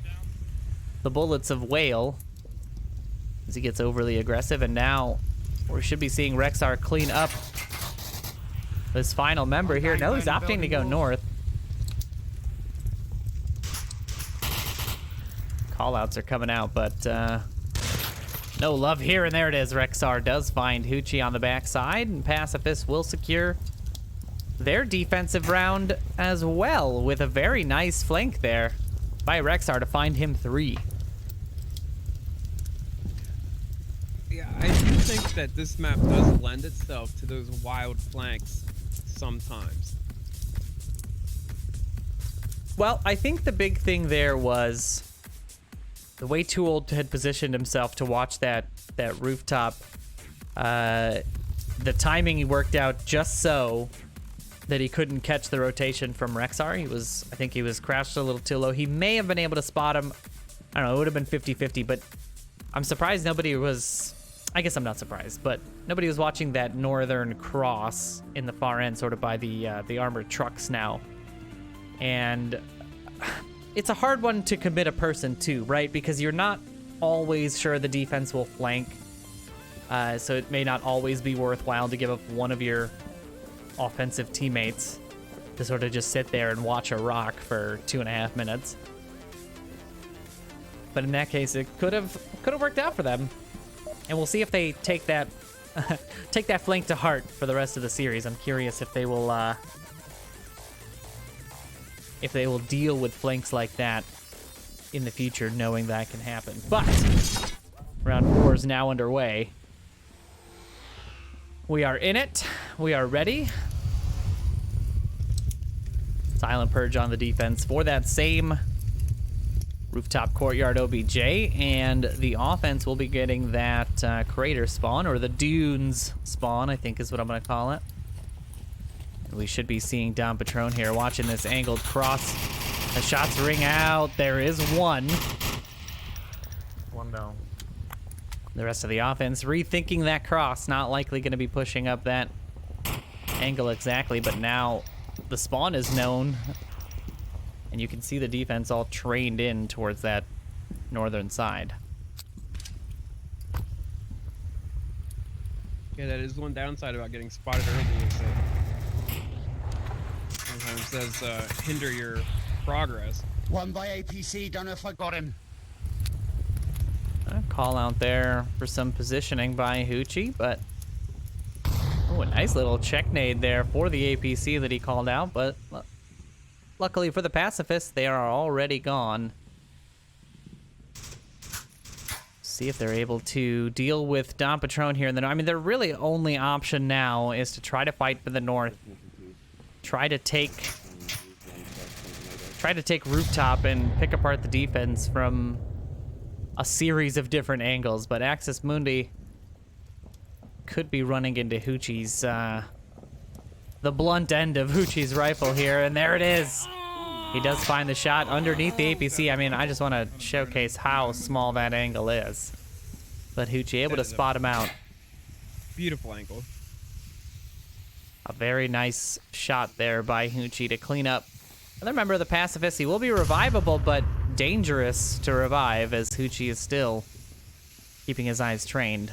A: the bullets of Whale as he gets overly aggressive, and now we should be seeing Rexar clean up this final member here. No, he's opting to go north. Callouts are coming out, but no love here, and there it is. Rexar does find Hoochie on the backside, and Pacifists will secure their defensive round as well with a very nice flank there by Rexar to find him 3.
B: Yeah, I do think that this map does lend itself to those wild flanks sometimes.
A: Well, I think the big thing there was the way Too Old had positioned himself to watch that rooftop. The timing he worked out just so that he couldn't catch the rotation from Rexar. I think he was crouched a little too low. He may have been able to spot him. I don't know, it would have been 50-50, but I'm surprised nobody was, I guess I'm not surprised, but nobody was watching that northern cross in the far end, sort of by the armored trucks now. And it's a hard one to commit a person to, right? Because you're not always sure the defense will flank. So it may not always be worthwhile to give up one of your offensive teammates to sort of just sit there and watch a rock for 2.5 minutes. But in that case, it could have worked out for them. And we'll see if they take that take that flank to heart for the rest of the series. I'm curious if they will deal with flanks like that
C: in the future knowing that can happen. But round 4 is now underway. We are in it. We are ready. Silent Purge on the defense for that same rooftop courtyard OBJ, and the offense will be getting that crater spawn, or the dunes spawn, I think is what I'm going to call it. We should be seeing Dom Patron here watching this angled cross. The shots ring out. There is one.
D: One down.
C: The rest of the offense rethinking that cross. Not likely going to be pushing up that angle exactly, but now the spawn is known. And you can see the defense all trained in towards that northern side.
B: Yeah, that is one downside about getting spotted early. Is that sometimes does hinder your progress.
F: One by APC, don't know if I got him.
C: A call out there for some positioning by Hoochie, but oh, a nice little check nade there for the APC that he called out, but luckily for the Pacifists, they are already gone. See if they're able to deal with Dom Patron here in the north. I mean, their really only option now is to try to fight for the north. Try to take rooftop and pick apart the defense from a series of different angles, but Axis Mundi could be running into Hoochie's, the blunt end of Hoochie's rifle here, and there it is. He does find the shot underneath the APC. I mean, I just want to showcase how small that angle is. But Hoochie able to spot him out.
B: Beautiful angle.
C: A very nice shot there by Hoochie to clean up another member of the Pacifists. He will be revivable, but dangerous to revive as Hoochie is still keeping his eyes trained.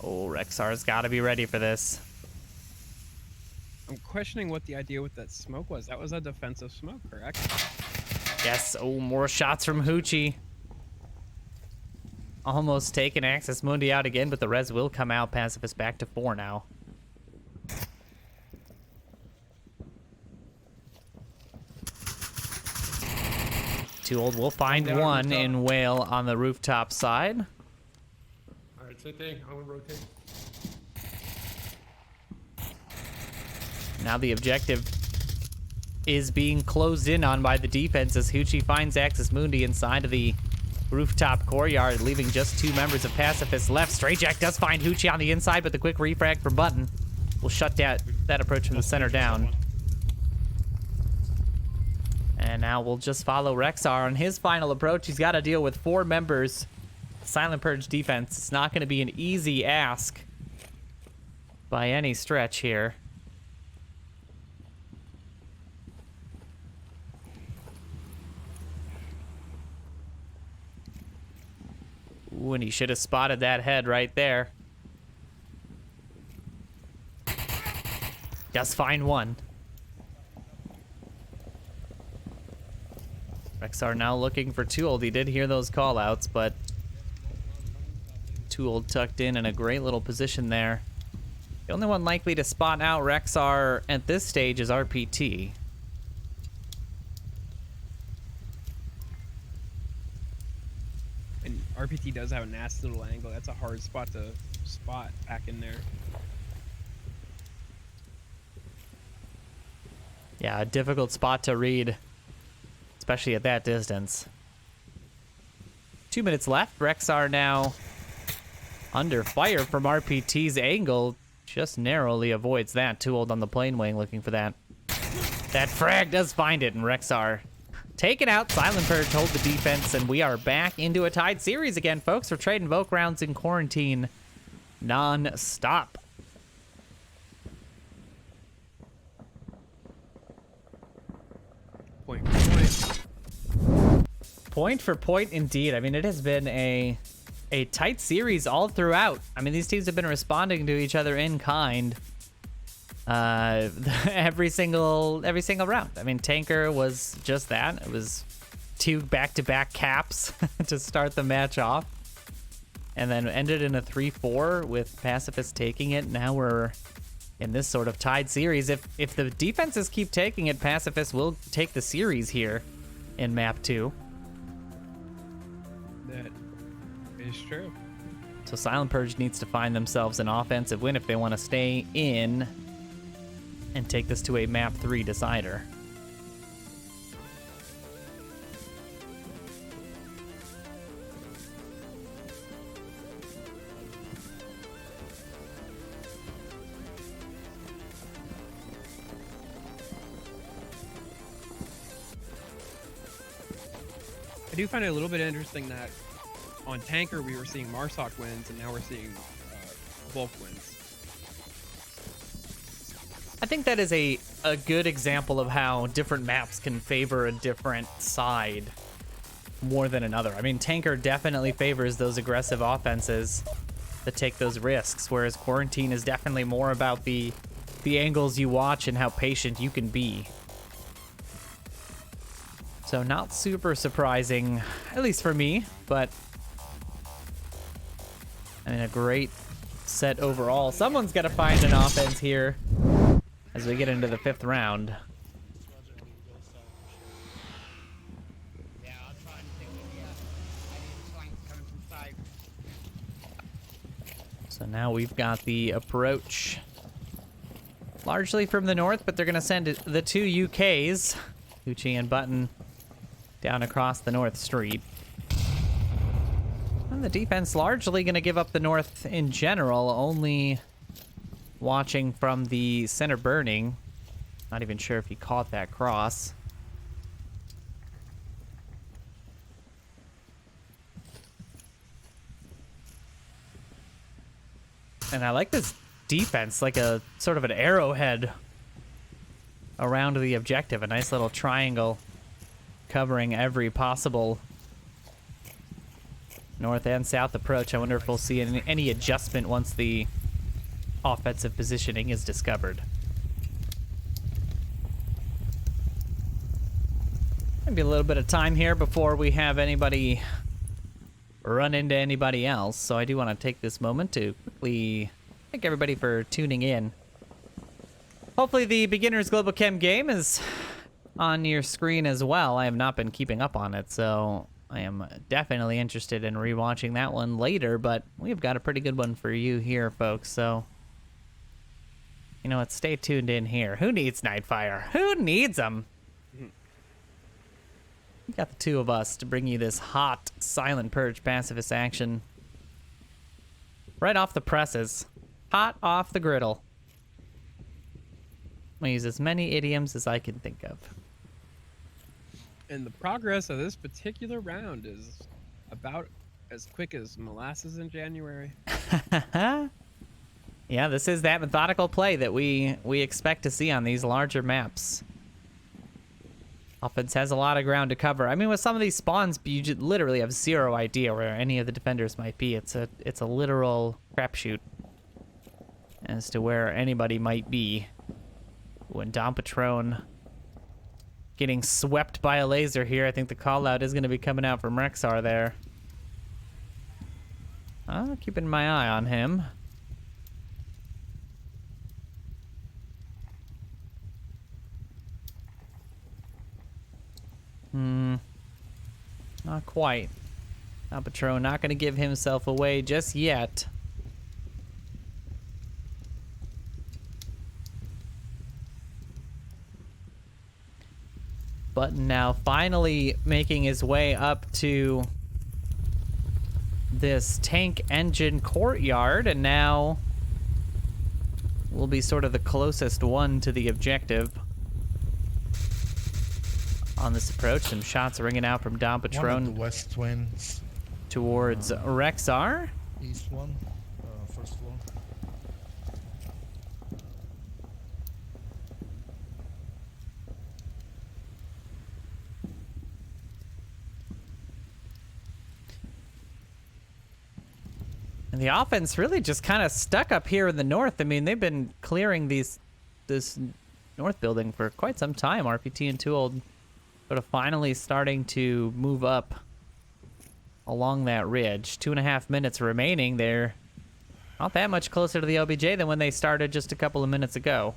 C: Oh, Rexar's got to be ready for this.
B: I'm questioning what the idea with that smoke was. That was a defensive smoke, correct?
C: Yes, oh, more shots from Hoochie. Almost taking Axis Mundi out again, but the res will come out. Pacifist back to 4 now. Too Old will find
D: Down
C: one
D: rooftop.
C: in Whale on the rooftop side.
D: Alright, same thing. I'm gonna rotate.
C: Now the objective is being closed in on by the defense as Hoochie finds Axis Mundi inside of the rooftop courtyard, leaving just 2 members of Pacifists left. Straightjack does find Hoochie on the inside, but the quick refrag from Button will shut that approach from the center down. And now we'll just follow Rexar on his final approach. He's got to deal with 4 members. Silent Purge defense. It's not going to be an easy ask by any stretch here. Ooh, and he should have spotted that head right there. Does find one. Rexar now looking for Too Old. He did hear those call-outs, but Too Old tucked in a great little position there. The only one likely to spot out Rexar at this stage is RPT.
B: And RPT does have a nasty little angle. That's a hard spot to spot back in there.
C: Yeah, a difficult spot to read, especially at that distance. 2 minutes left. Rexar now under fire from RPT's angle. Just narrowly avoids that. Too Old on the plane wing looking for that. That frag does find it, and Rexar taken out. Silent Purge hold the defense, and we are back into a tied series again, folks. We're trading Voke rounds in quarantine non-stop.
B: Point for point.
C: Point for point, indeed. I mean, it has been a tight series all throughout. I mean, these teams have been responding to each other in kind every single round. I mean, Tanker was just that. It was 2 back-to-back caps to start the match off, and then ended in a 3-4 with Pacifists taking it. Now we're in this sort of tied series. If the defenses keep taking it, Pacifists will take the series here in map 2.
B: That is true.
C: So Silent Purge needs to find themselves an offensive win if they want to stay in and take this to a map 3 decider.
B: I do find it a little bit interesting that on Tanker we were seeing Marsoc wins, and now we're seeing Volk wins.
C: I think that is a good example of how different maps can favor a different side more than another. I mean, Tanker definitely favors those aggressive offenses that take those risks, whereas Quarantine is definitely more about the angles you watch and how patient you can be. So not super surprising, at least for me, but I mean, a great set overall. Someone's got to find an offense here as we get into the 5th round.
F: Yeah, I'll try and think of, yeah. I need a flank coming from side.
C: So now we've got the approach largely from the north, but they're going to send the 2 UKs, Uchi and Button, down across the north street. And the defense largely going to give up the north in general, only watching from the center burning. Not even sure if he caught that cross. And I like this defense, like a sort of an arrowhead around the objective, a nice little triangle covering every possible north and south approach. I wonder if we'll see any adjustment once the offensive positioning is discovered. Maybe a little bit of time here before we have anybody run into anybody else, so I do want to take this moment to quickly thank everybody for tuning in. Hopefully the Beginner's Global Chem game is on your screen as well. I have not been keeping up on it, so I am definitely interested in rewatching that one later, but we've got a pretty good one for you here, folks, so you know what, stay tuned in here. Who needs Nightfire? Who needs them? We got the 2 of us to bring you this hot Silent Purge pacifist action right off the presses, hot off the griddle. I'm gonna use as many idioms as I can think of.
B: And the progress of this particular round is about as quick as molasses in January.
C: Yeah, this is that methodical play that we expect to see on these larger maps. Offense has a lot of ground to cover. I mean, with some of these spawns, you just literally have zero idea where any of the defenders might be. It's a literal crapshoot as to where anybody might be. When Dom Patron getting swept by a laser here, I think the call out is going to be coming out from Rexar there. Keeping my eye on him. Not quite. Dom Patron not going to give himself away just yet. Button now finally making his way up to this tank engine courtyard, and now will be sort of the closest one to the objective on this approach. Some shots ringing out from Dom
D: One of
C: Patron
D: the west twins,
C: towards Rexar.
D: east one, first floor.
C: And the offense really just kind of stuck up here in the north. I mean, they've been clearing this north building for quite some time. RPT and 2old sort of finally starting to move up along that ridge. 2.5 minutes remaining. They're Not that much closer to the LBJ than when they started just a couple of minutes ago.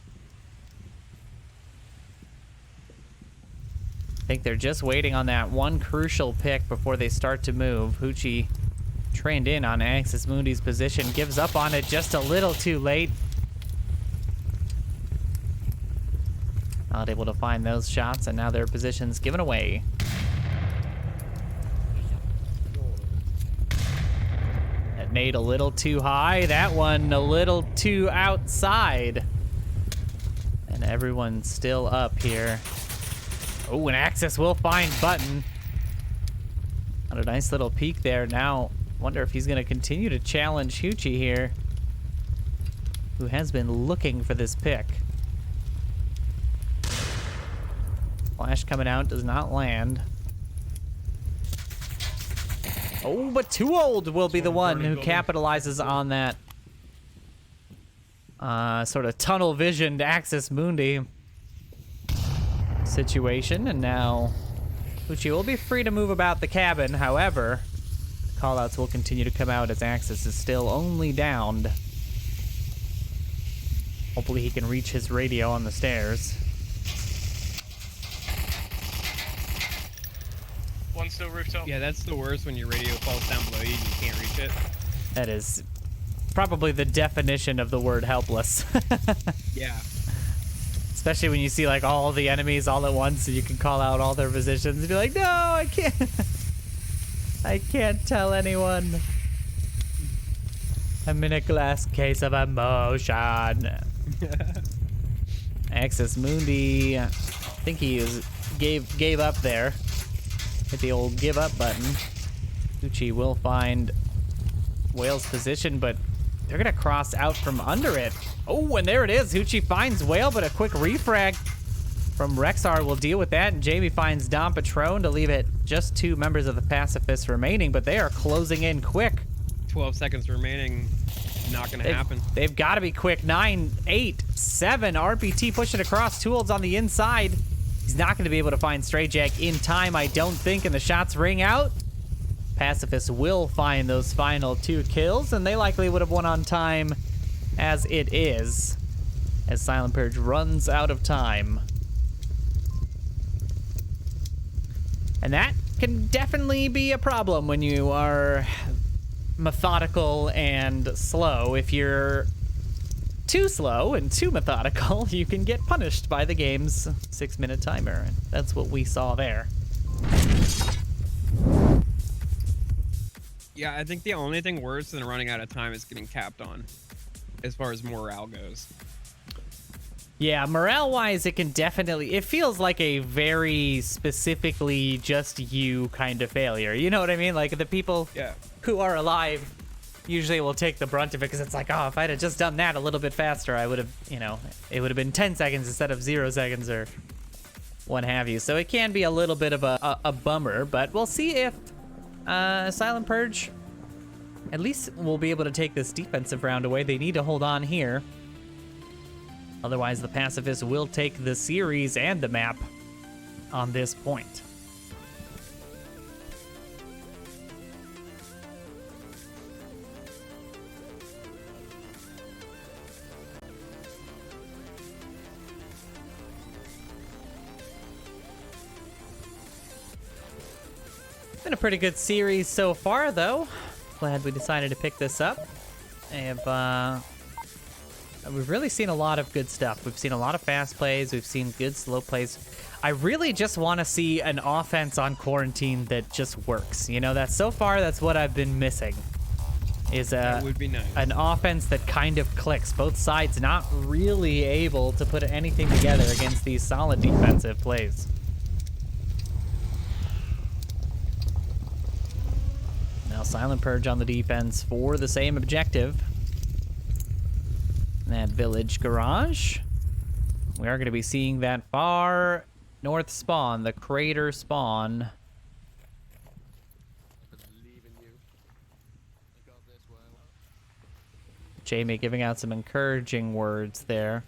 C: I think they're just waiting on that one crucial pick before they start to move. Hoochie trained in on Axis Mundi's position, gives up on it just a little too late. Not able to find those shots, and now their position's given away. That nade a little too high. That one a little too outside. And everyone's still up here. Oh, and Axis will find Button. Got a nice little peek there. Now, wonder if he's going to continue to challenge Hoochie here, who has been looking for this pick. Flash coming out, does not land. Oh, but Too Old will be the one who capitalizes on that sort of tunnel-visioned Axis Mundi situation, and now Hoochie will be free to move about the cabin. However, callouts will continue to come out as Axis is still only downed. Hopefully he can reach his radio on the stairs.
G: One still rooftop.
B: Yeah, that's the worst when your radio falls down below you and you can't reach it.
C: That is probably the definition of the word helpless.
B: Yeah.
C: Especially when you see like all the enemies all at once and you can call out all their positions and be like, no, I can't. I can't tell anyone. I'm in a glass case of emotion. Axis Mundi, I think he gave up there. Hit the old give up button. Hoochie will find Whale's position, but they're gonna cross out from under it. Oh, and there it is. Hoochie finds Whale, but a quick refrag from Rexar will deal with that, and Jamie finds Dom Patron to leave it just 2 members of the Pacifists remaining, but they are closing in quick.
B: 12 seconds remaining. Not gonna happen.
C: They've got to be quick. 9, 8, 7. RPT pushing across. Tools on the inside. He's not going to be able to find Stray Jack in time, I don't think, and the shots ring out. Pacifists will find those final 2 kills, and they likely would have won on time as it is, as Silent Purge runs out of time. And that can definitely be a problem when you are methodical and slow. If you're too slow and too methodical, you can get punished by the game's 6-minute timer. And that's what we saw there.
B: Yeah, I think the only thing worse than running out of time is getting capped on, as far as morale goes.
C: Yeah, morale-wise, it can definitely... It feels like a very specifically just you kind of failure. You know what I mean? Like, the people who are alive usually will take the brunt of it, because it's like, oh, if I'd have just done that a little bit faster, I would have, you know, it would have been 10 seconds instead of 0 seconds or what have you. So it can be a little bit of a bummer, but we'll see if Silent Purge at least will be able to take this defensive round away. They need to hold on here. Otherwise, the Pacifists will take the series and the map on this point. Been a pretty good series so far, though. Glad we decided to pick this up. We've really seen a lot of good stuff. We've seen a lot of fast plays. We've seen good slow plays. I really just want to see an offense on Quarantine that just works. You know, so far that's what I've been missing. Is
B: that would be nice.
C: An offense that kind of clicks. Both sides not really able to put anything together against these solid defensive plays. Now Silent Purge on the defense for the same objective. That village garage. We are going to be seeing that far north spawn, the crater spawn. Jamie giving out some encouraging words there.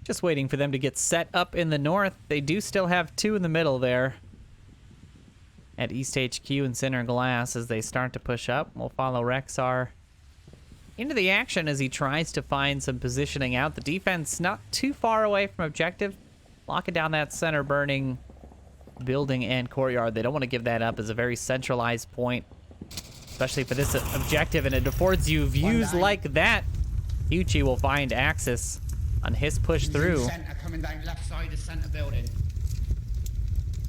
C: Just waiting for them to get set up in the north. They do still have 2 in the middle there at East HQ and Center Glass as they start to push up. We'll follow Rexar into the action as he tries to find some positioning out. The defense not too far away from objective. Locking down that center burning building and courtyard. They don't want to give that up as a very centralized point, especially for this objective, and it affords you views like that. Uchi will find Axis on his push through.
F: Center coming down left side of center building.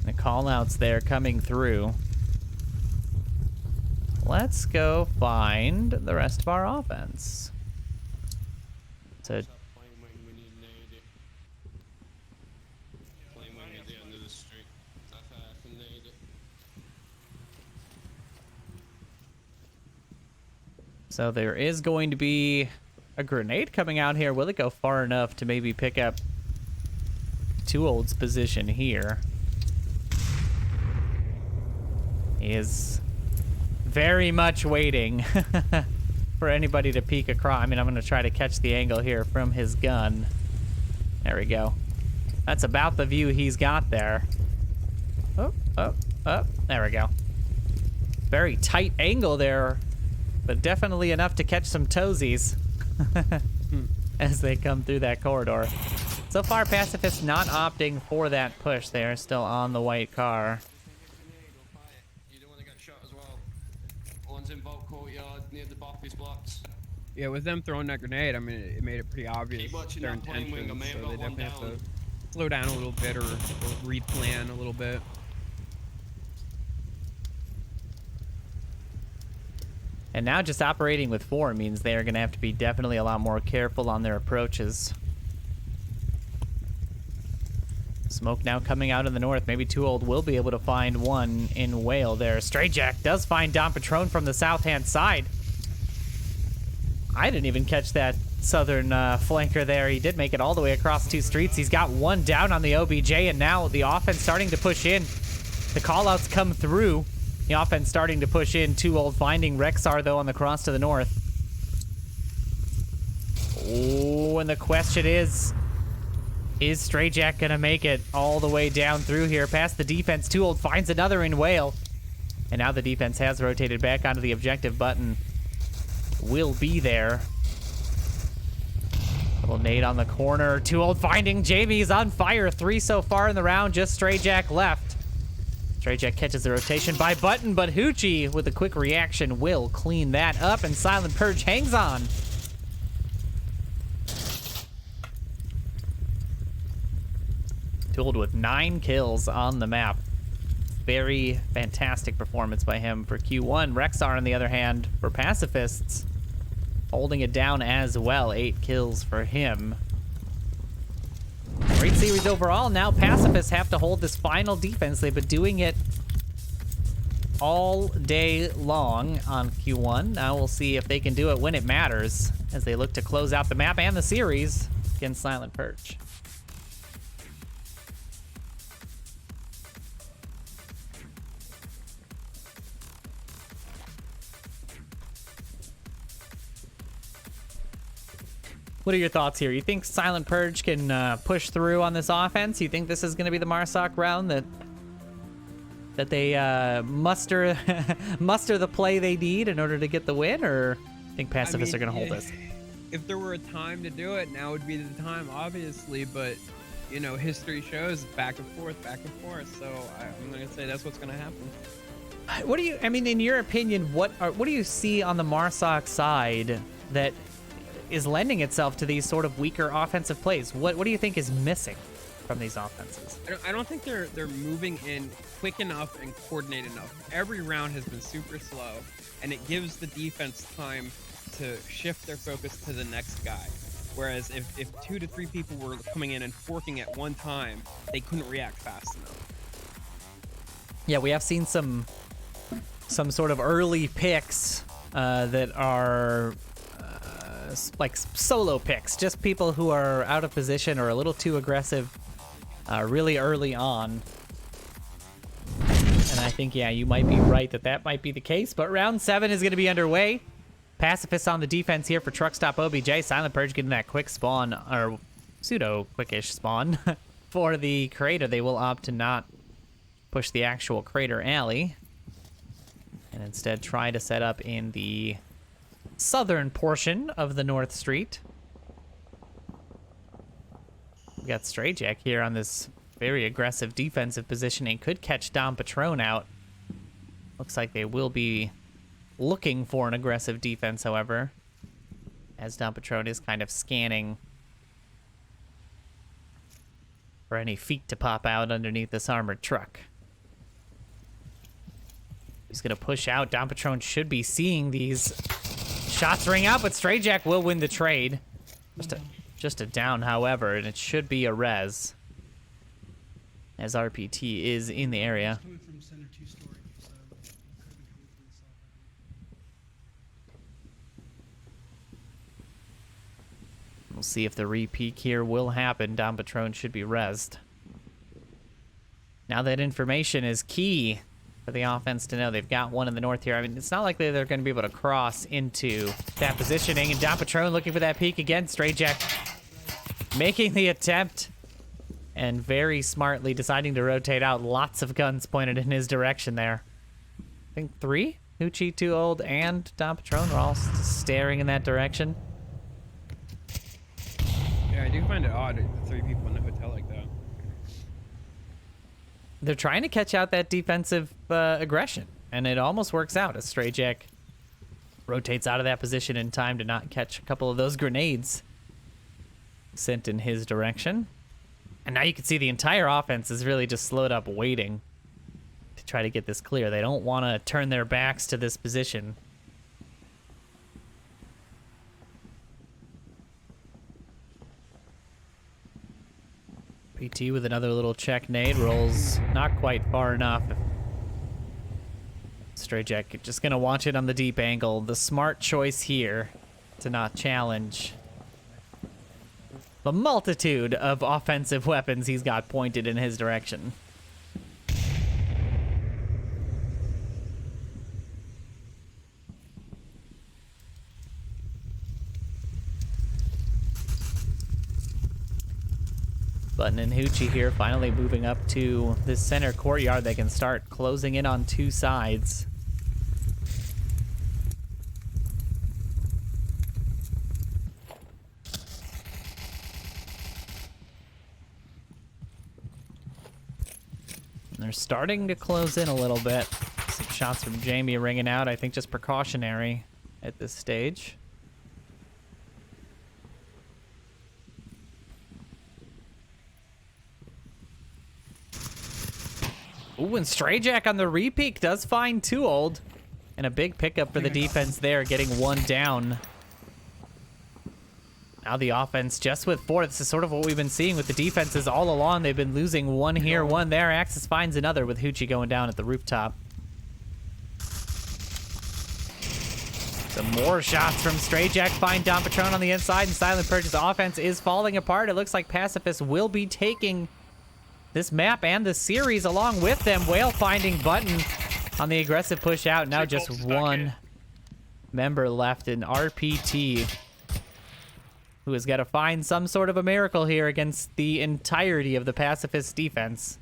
C: The call-outs there coming through. Let's go find the rest of our offense. So
E: Plane wing, we need it. Plane wing at the end of the street. That's how I can need it.
C: So there is going to be a grenade coming out here. Will it go far enough to maybe pick up Too Old's position here? He is very much waiting for anybody to peek across. I mean, I'm going to try to catch the angle here from his gun. There we go. That's about the view he's got there. Oh. There we go. Very tight angle there, but definitely enough to catch some toesies as they come through that corridor. So far, Pacifists not opting for that push. They are still on the white car.
E: You don't want to get shot as well. One's in Vault Courtyard near the office blocks.
B: Yeah, with them throwing that grenade, I mean, it made it pretty obvious
E: Keep watching
B: their
E: that plane wing, I
B: intentions.
E: may have
B: So they
E: got one
B: definitely have
E: down.
B: to slow down a little bit or replan a little bit.
C: And now just operating with 4 means they are going to have to be definitely a lot more careful on their approaches. Smoke now coming out in the north. Maybe Too Old will be able to find one in Whale there. Stray Jack does find Don Patron from the south-hand side. I didn't even catch that southern flanker there. He did make it all the way across 2 streets. He's got 1 down on the OBJ, and now the offense starting to push in. The callouts come through. The offense starting to push in. Too Old finding Rexar, though, on the cross to the north. Oh, and the question is Stray Jack going to make it all the way down through here past the defense? Too Old finds another in Whale. And now the defense has rotated back onto the objective button. Will be there. Little nade on the corner. Too Old finding Jamie's on fire. 3 so far in the round. Just Stray Jack left. Stray Jack catches the rotation by Button, but Hoochie with a quick reaction will clean that up, and Silent Purge hangs on. Too Old with 9 kills on the map. Very fantastic performance by him for Q1. Rexar, on the other hand, for Pacifists, holding it down as well. 8 kills for him. Great series overall. Now Pacifists have to hold this final defense. They've been doing it all day long on Q1. Now we'll see if they can do it when it matters as they look to close out the map and the series against Silent Purge. What are your thoughts here? You think Silent Purge can push through on this offense? You think this is going to be the Marsoc round that they muster muster the play they need in order to get the win, or think Pacifists are going to hold this?
B: If there were a time to do it, now would be the time, obviously. But you know, history shows back and forth. So I'm going to say that's what's going to happen.
C: What do you? I mean, in your opinion, what do you see on the Marsoc side that is lending itself to these sort of weaker offensive plays? What do you think is missing from these offenses?
B: I don't think they're moving in quick enough and coordinated enough. Every round has been super slow, and it gives the defense time to shift their focus to the next guy. Whereas if 2 to 3 people were coming in and forking at one time, they couldn't react fast enough.
C: Yeah, we have seen some sort of early picks that are like solo picks, just people who are out of position or a little too aggressive really early on. And I think, yeah, you might be right that might be the case. But round 7 is going to be underway. Pacifists on the defense here for Truck Stop OBJ. Silent Purge getting that quick spawn, or pseudo quickish spawn for the crater. They will opt to not push the actual crater alley and instead try to set up in the southern portion of the North Street. We got Stray Jack here on this very aggressive defensive positioning. Could catch Dom Patron out. Looks like they will be looking for an aggressive defense, however, as Dom Patron is kind of scanning for any feet to pop out underneath this armored truck. He's going to push out. Dom Patron should be seeing these shots ring out, but Stray Jack will win the trade. Just a down, however, and it should be a res, as RPT is in the area.
D: Coming from center 2-story, so it could have been coming from the south.
C: We'll see if the re-peek here will happen. Dom Patron should be rezzed. Now that information is key for the offense to know. They've got one in the north here. I mean, it's not likely they're going to be able to cross into that positioning. And Dom Patron looking for that peek again. Stray Jack making the attempt and very smartly deciding to rotate out. Lots of guns pointed in his direction there. I think 3? Hoochie, Too Old, and Dom Patron were all staring in that direction.
B: Yeah, I do find it odd, 3 people in a hotel like that.
C: They're trying to catch out that defensive aggression, and it almost works out as Stray Jack rotates out of that position in time to not catch a couple of those grenades sent in his direction. And now you can see the entire offense is really just slowed up waiting to try to get this clear. They don't want to turn their backs to this position. PT with another little check nade, rolls not quite far enough. Stray Jack just gonna watch it on the deep angle. The smart choice here to not challenge the multitude of offensive weapons he's got pointed in his direction. Button and Hoochie here finally moving up to this center courtyard. They can start closing in on 2 sides. And they're starting to close in a little bit. Some shots from Jamie ringing out, I think just precautionary at this stage. Ooh, and Stray Jack on the repeak does find Too Old. And a big pickup for the defense there, getting 1 down. Now the offense just with 4. This is sort of what we've been seeing with the defenses all along. They've been losing 1 here, 1 there. Axis finds another with Hoochie going down at the rooftop. Some more shots from Stray Jack find Dom Patron on the inside, and Silent Purge's offense is falling apart. It looks like Pacifists will be taking this map and the series along with them. Whale finding Button on the aggressive push out. Now just 1 member left in RPT, who has got to find some sort of a miracle here against the entirety of the Pacifist defense.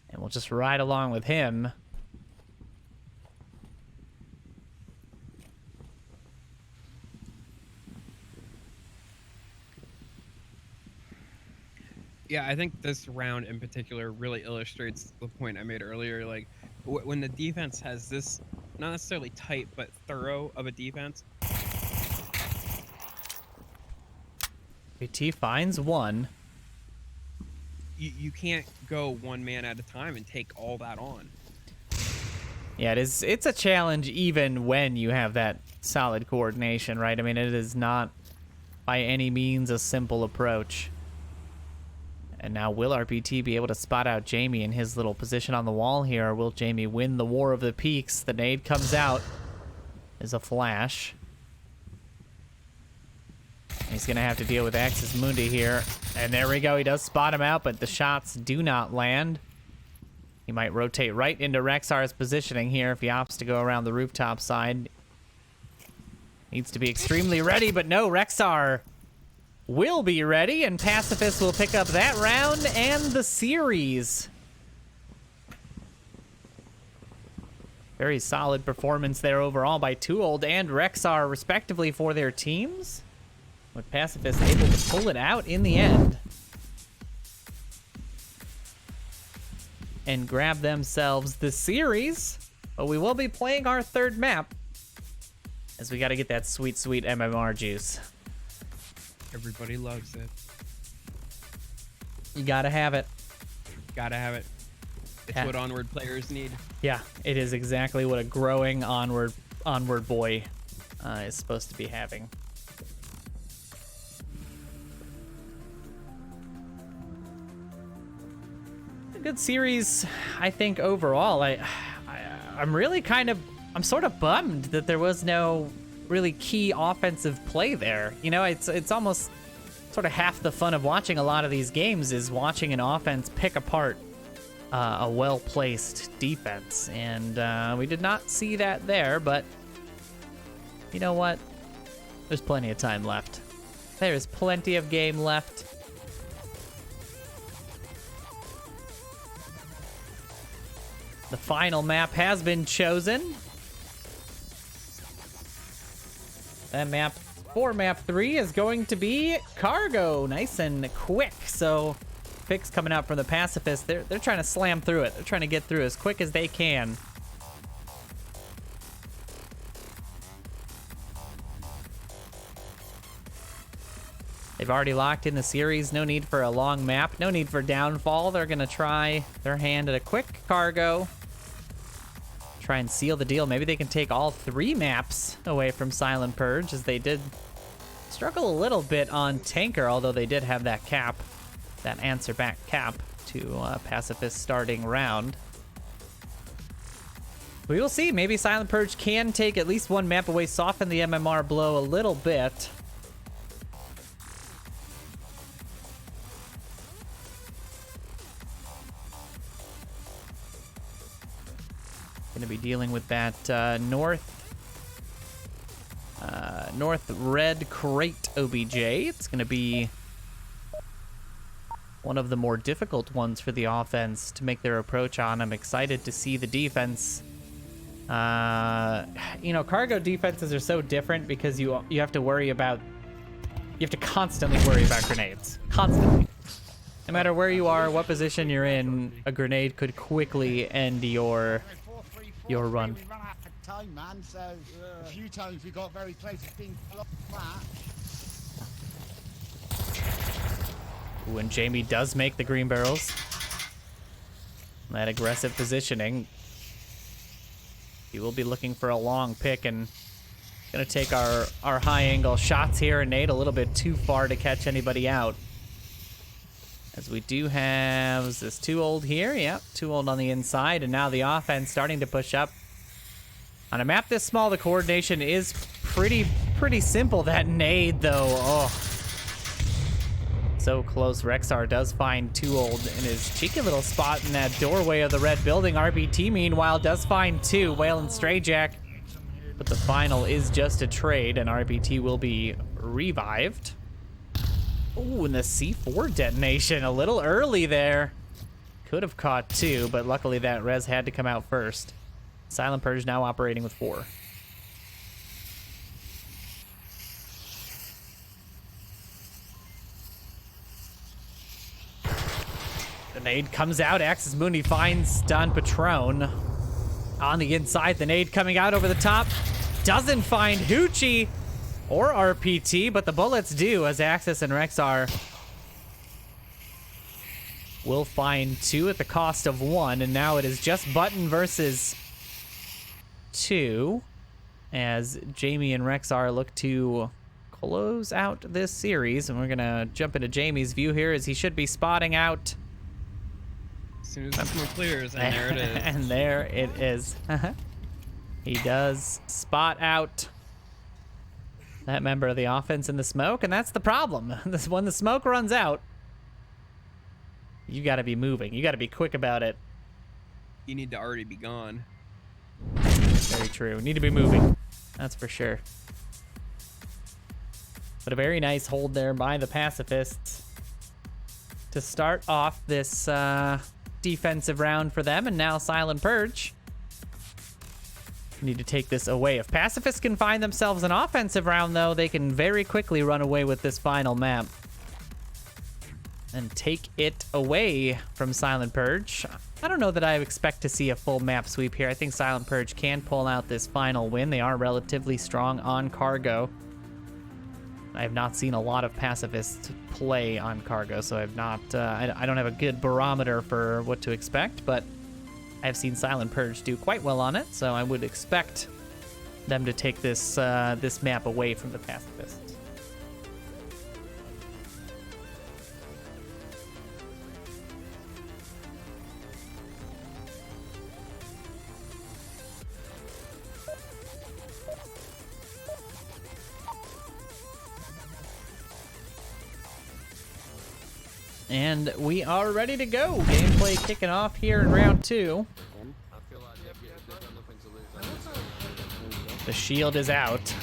C: And we'll just ride along with him.
B: Yeah, I think this round in particular really illustrates the point I made earlier. Like, when the defense has this, not necessarily tight, but thorough of a defense.
C: PT finds 1.
B: You can't go 1 man at a time and take all that on.
C: Yeah, it's a challenge even when you have that solid coordination, right? I mean, it is not by any means a simple approach. And now will RPT be able to spot out Jamie in his little position on the wall here, or will Jamie win the War of the Peaks? The nade comes out as a flash. He's going to have to deal with Axis Mundi here. And there we go. He does spot him out, but the shots do not land. He might rotate right into Rexar's positioning here if he opts to go around the rooftop side. Needs to be extremely ready, but no, Rexar will be ready, and Pacifists will pick up that round and the series. Very solid performance there overall by Too Old and Rexar, respectively, for their teams. With Pacifists able to pull it out in the end. And grab themselves the series. But we will be playing our third map, as we got to get that sweet, sweet MMR juice.
B: Everybody loves it.
C: You gotta have it.
B: Gotta have it. It's
C: Yeah.
B: what Onward players need.
C: Yeah, it is exactly what a growing Onward boy is supposed to be having. A good series, I think, overall. I'm really I'm sort of bummed that there was no really key offensive play there. You know, it's almost sort of half the fun of watching a lot of these games is watching an offense pick apart a well-placed defense, and we did not see that there, but you know what? There's plenty of time left. There's plenty of game left. The final map has been chosen. That map for map 3 is going to be Cargo. Nice and quick. So picks coming out from the Pacifists. They're trying to slam through it. They're trying to get through as quick as they can. They've already locked in the series. No need for a long map. No need for downfall. They're going to try their hand at a quick Cargo. Try and seal the deal. Maybe they can take all 3 maps away from Silent Purge, as they did struggle a little bit on Tanker, although they did have that cap, that answer back cap to Pacifist starting round. We will see. Maybe Silent Purge can take at least 1 map away, soften the MMR blow a little bit. Going to be dealing with that north red crate OBJ. It's going to be one of the more difficult ones for the offense to make their approach on. I'm excited to see the defense. You know, Cargo defenses are so different because you have to worry about, you have to constantly worry about grenades. Constantly. No matter where you are, what position you're in, a grenade could quickly end your run.
F: We ran out of time, man, so a few times we got very close to being blocked back.
C: When Jamie does make the green barrels, that aggressive positioning, he will be looking for a long pick and gonna take our high angle shots here and nade a little bit too far to catch anybody out. As we do have, is this Too Old here? Yep, Too Old on the inside, and now the offense starting to push up. On a map this small, the coordination is pretty simple. That nade, though, oh. So close. Rexar does find Too Old in his cheeky little spot in that doorway of the red building. RBT, meanwhile, does find 2. Whale and Strayjack. But the final is just a trade, and RBT will be revived. Ooh, and the C4 detonation a little early there. Could have caught 2, but luckily that res had to come out first. Silent Purge now operating with 4. The nade comes out. Axis Mooney finds Don Patron. On the inside, the nade coming out over the top. Doesn't find Hoochie or RPT, but the bullets do, as Axis and Rexar will find 2 at the cost of 1, and now it is just Button versus 2, as Jamie and Rexar look to close out this series. And we're gonna jump into Jamie's view here, as he should be spotting out.
B: As soon as the smoke clears, and there it is.
C: And there it is. He does spot out that member of the offense in the smoke, and that's the problem. When the smoke runs out, you gotta be moving. You gotta be quick about it.
B: You need to already be gone.
C: Very true. Need to be moving. That's for sure. But a very nice hold there by the Pacifists to start off this defensive round for them. And now Silent Purge need to take this away. If Pacifists can find themselves an offensive round, though, they can very quickly run away with this final map and take it away from Silent Purge. I don't know that I expect to see a full map sweep here. I think Silent Purge can pull out this final win. They are relatively strong on cargo. I have not seen a lot of Pacifists play on cargo, so I've not. I don't have a good barometer for what to expect, but I've seen Silent Purge do quite well on it, so I would expect them to take this this map away from the Pacifists. And we are ready to go. Gameplay kicking off here in round 2.
E: I feel like they've got nothing to lose.
C: The shield is out.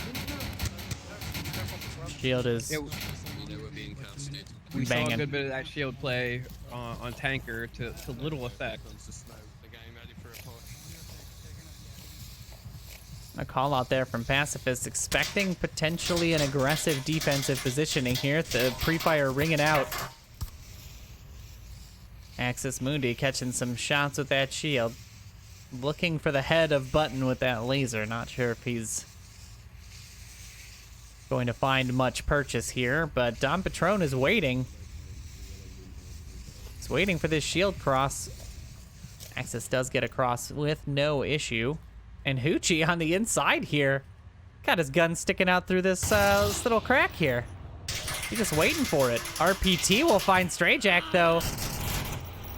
C: Shield is
B: Yeah,
E: You know we're being casted.
B: we saw a
C: banging.
B: good bit of that shield play on tanker to little effect.
E: Guns to snow. The game ready for a push.
C: A call out there from Pacifists, expecting potentially an aggressive defensive positioning here. The pre-fire ringing out. Axis Mundi catching some shots with that shield. Looking for the head of Button with that laser. Not sure if he's going to find much purchase here, but Dom Patron is waiting. He's waiting for this shield cross. Axis does get across with no issue. And Hoochie on the inside here. Got his gun sticking out through this little crack here. He's just waiting for it. RPT will find Stray Jack, though.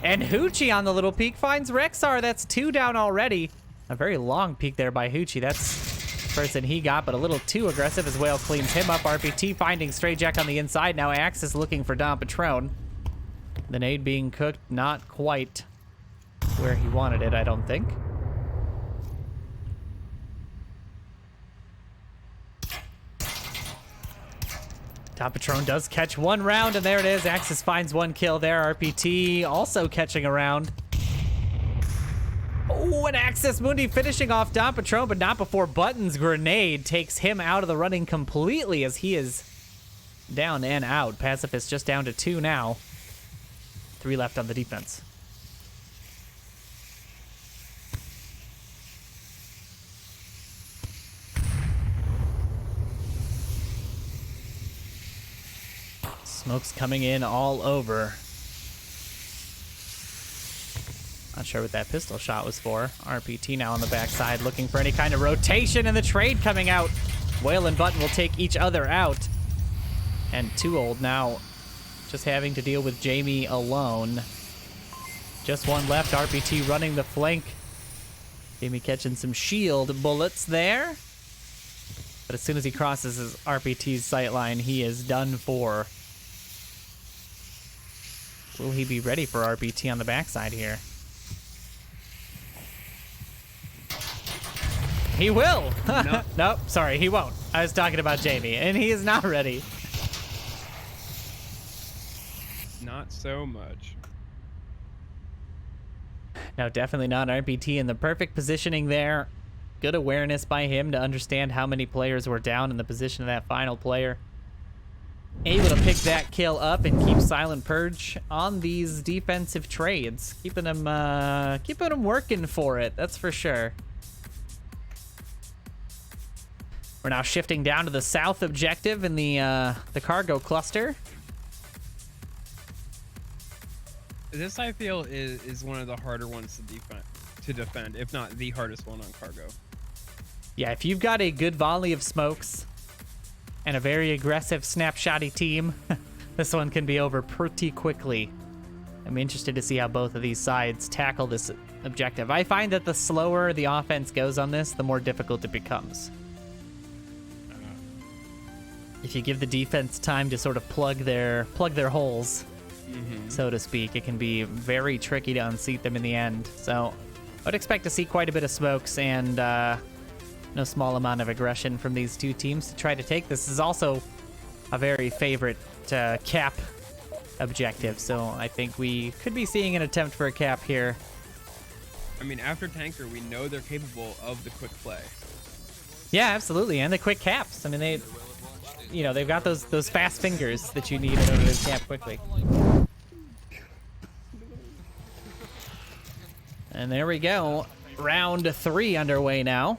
C: And Hoochie on the little peak finds Rexar. That's 2 down already. A very long peek there by Hoochie. That's the person he got, but a little too aggressive as Whale cleans him up. RPT finding Stray Jack on the inside. Now Axis looking for Dom Patron. The nade being cooked, not quite where he wanted it, I don't think. Dom Patron does catch 1 round, and there it is. Axis finds 1 kill there. RPT also catching a round. Oh, and Axis Mundi finishing off Dom Patron, but not before Button's grenade takes him out of the running completely as he is down and out. Pacifist just down to 2 now. 3 left on the defense. Smoke's coming in all over. Not sure what that pistol shot was for. RPT now on the backside looking for any kind of rotation, and the trade coming out. Whale and Button will take each other out. And Too Old now just having to deal with Jamie alone. Just 1 left. RPT running the flank. Jamie catching some shield bullets there. But as soon as he crosses his RPT's sightline, he is done for. Will he be ready for RPT on the backside here? He will!
B: No.
C: Nope, sorry, he won't. I was talking about Jamie, and he is not ready.
B: Not so much.
C: No, definitely not. RPT in the perfect positioning there. Good awareness by him to understand how many players were down in the position of that final player. Able to pick that kill up and keep Silent Purge on these defensive trades. Keeping them working for it, that's for sure. We're now shifting down to the south objective in the cargo cluster.
B: This, I feel, is one of the harder ones to defend, if not the hardest one on cargo.
C: Yeah, if you've got a good volley of smokes and a very aggressive snapshotty team, this one can be over pretty quickly. I'm interested to see how both of these sides tackle this objective. I find that the slower the offense goes on this, the more difficult it becomes. If you give the defense time to sort of plug their holes, so to speak, it can be very tricky to unseat them in the end. So I would expect to see quite a bit of smokes and no small amount of aggression from these two teams to try to take this. Is also a very favorite cap objective. So I think we could be seeing an attempt for a cap here.
B: I mean, after tanker, we know they're capable of the quick play.
C: Yeah, absolutely, and the quick caps. I mean, they've got those fast fingers that you need in order to cap quickly. And there we go. Round 3 underway now.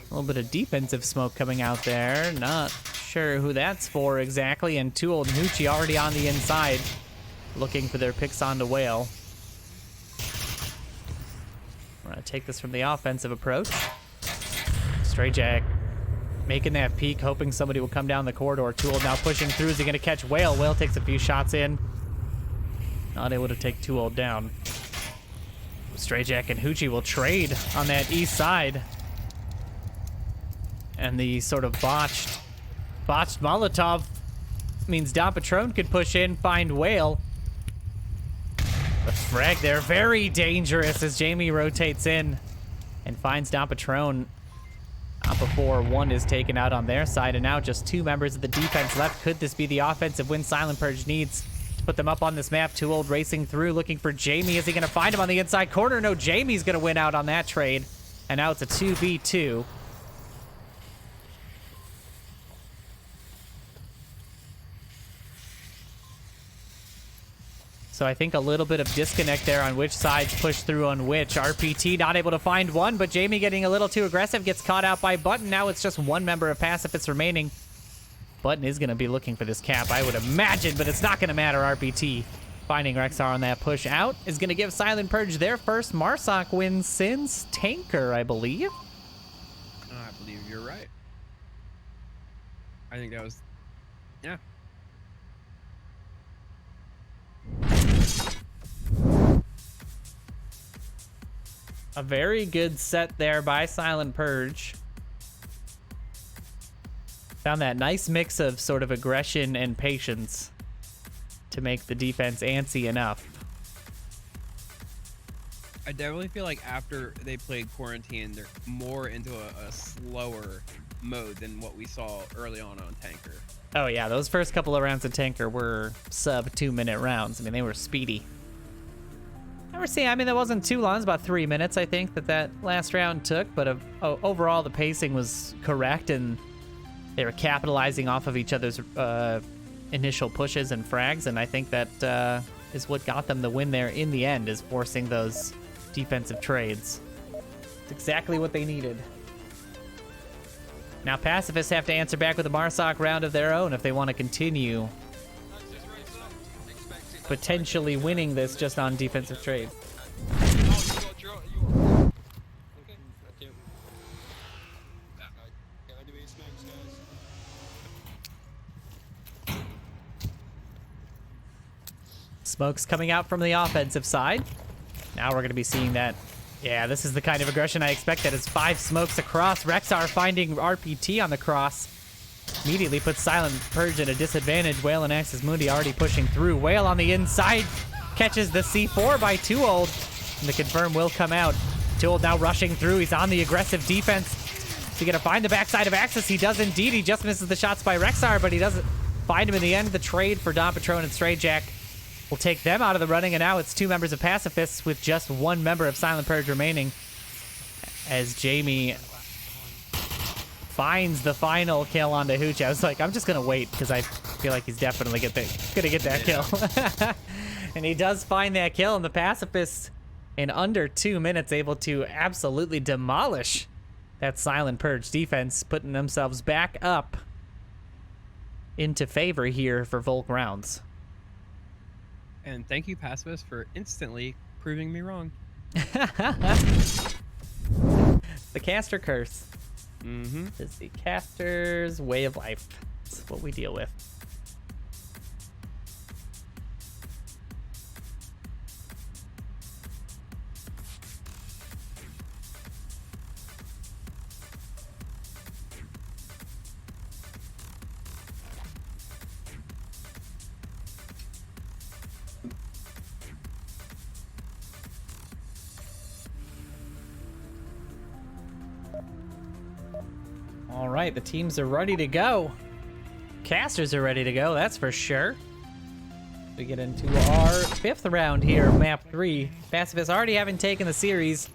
C: A little bit of defensive smoke coming out there. Not sure who that's for exactly. And Too Old and Hoochie already on the inside, looking for their picks on the whale. We're going to take this from the offensive approach. Stray Jack making that peek, hoping somebody will come down the corridor. Too Old now pushing through. Is he going to catch Whale? Whale takes a few shots in. Not able to take Too Old down. Stray Jack and Hoochie will trade on that east side. And the sort of botched Molotov means Don Patron could push in, find Whale. The frag there, very dangerous as Jamie rotates in and finds Don Patron. Not before one is taken out on their side, and now just 2 members of the defense left. Could this be the offensive win Silent Purge needs to put them up on this map? Too Old racing through, looking for Jamie. Is he going to find him on the inside corner? No, Jamie's going to win out on that trade. And now it's a 2v2. So I think a little bit of disconnect there on which sides push through on which. RPT not able to find one, but Jamie getting a little too aggressive, gets caught out by Button. Now it's just 1 member of Pacifists remaining. Button is going to be looking for this cap, I would imagine, but it's not going to matter. RPT finding Rexar on that push out is going to give Silent Purge their first Marsoc win since Tanker, I believe.
B: I believe you're right. I think that was... Yeah.
C: A very good set there by Silent Purge. Found that nice mix of sort of aggression and patience to make the defense antsy enough.
B: I definitely feel like after they played Quarantine, they're more into a slower mode than what we saw early on Tanker.
C: Oh yeah, those first couple of rounds of Tanker were sub 2-minute rounds. I mean, they were speedy. I mean, that wasn't too long. It was about 3 minutes, I think, that last round took. But overall, the pacing was correct, and they were capitalizing off of each other's initial pushes and frags. And I think that is what got them the win there in the end, is forcing those defensive trades. It's exactly what they needed. Now, Pacifists have to answer back with a Marsoc round of their own if they want to continue potentially winning this just on defensive trade. Smokes coming out from the offensive side. Now we're going to be seeing that. Yeah, this is the kind of aggression I expected. It's 5 smokes across. Rexar finding RPT on the cross. Immediately puts Silent Purge at a disadvantage. Whale and Axis Mundi already pushing through. Whale on the inside catches the C4 by Too Old. And the confirm will come out. Too Old now rushing through. He's on the aggressive defense. Is he going to find the backside of Axis? He does indeed. He just misses the shots by Rexar, but he doesn't find him in the end. The trade for Don Patron and Stray Jack will take them out of the running, and now it's 2 members of Pacifists with just 1 member of Silent Purge remaining, as Jamie finds the final kill onto Hooch. I was like, I'm just gonna wait because I feel like he's definitely gonna get that kill. And he does find that kill, and the Pacifists in under 2 minutes able to absolutely demolish that Silent Purge defense, putting themselves back up into favor here for Volk rounds.
B: And thank you, Pacifist, for instantly proving me wrong.
C: The caster curse.
B: Mm-hmm.
C: It's the caster's way of life. It's what we deal with. All right, the teams are ready to go. Casters are ready to go, that's for sure. We get into our 5th round here, map 3. Pacifists already having taken the series.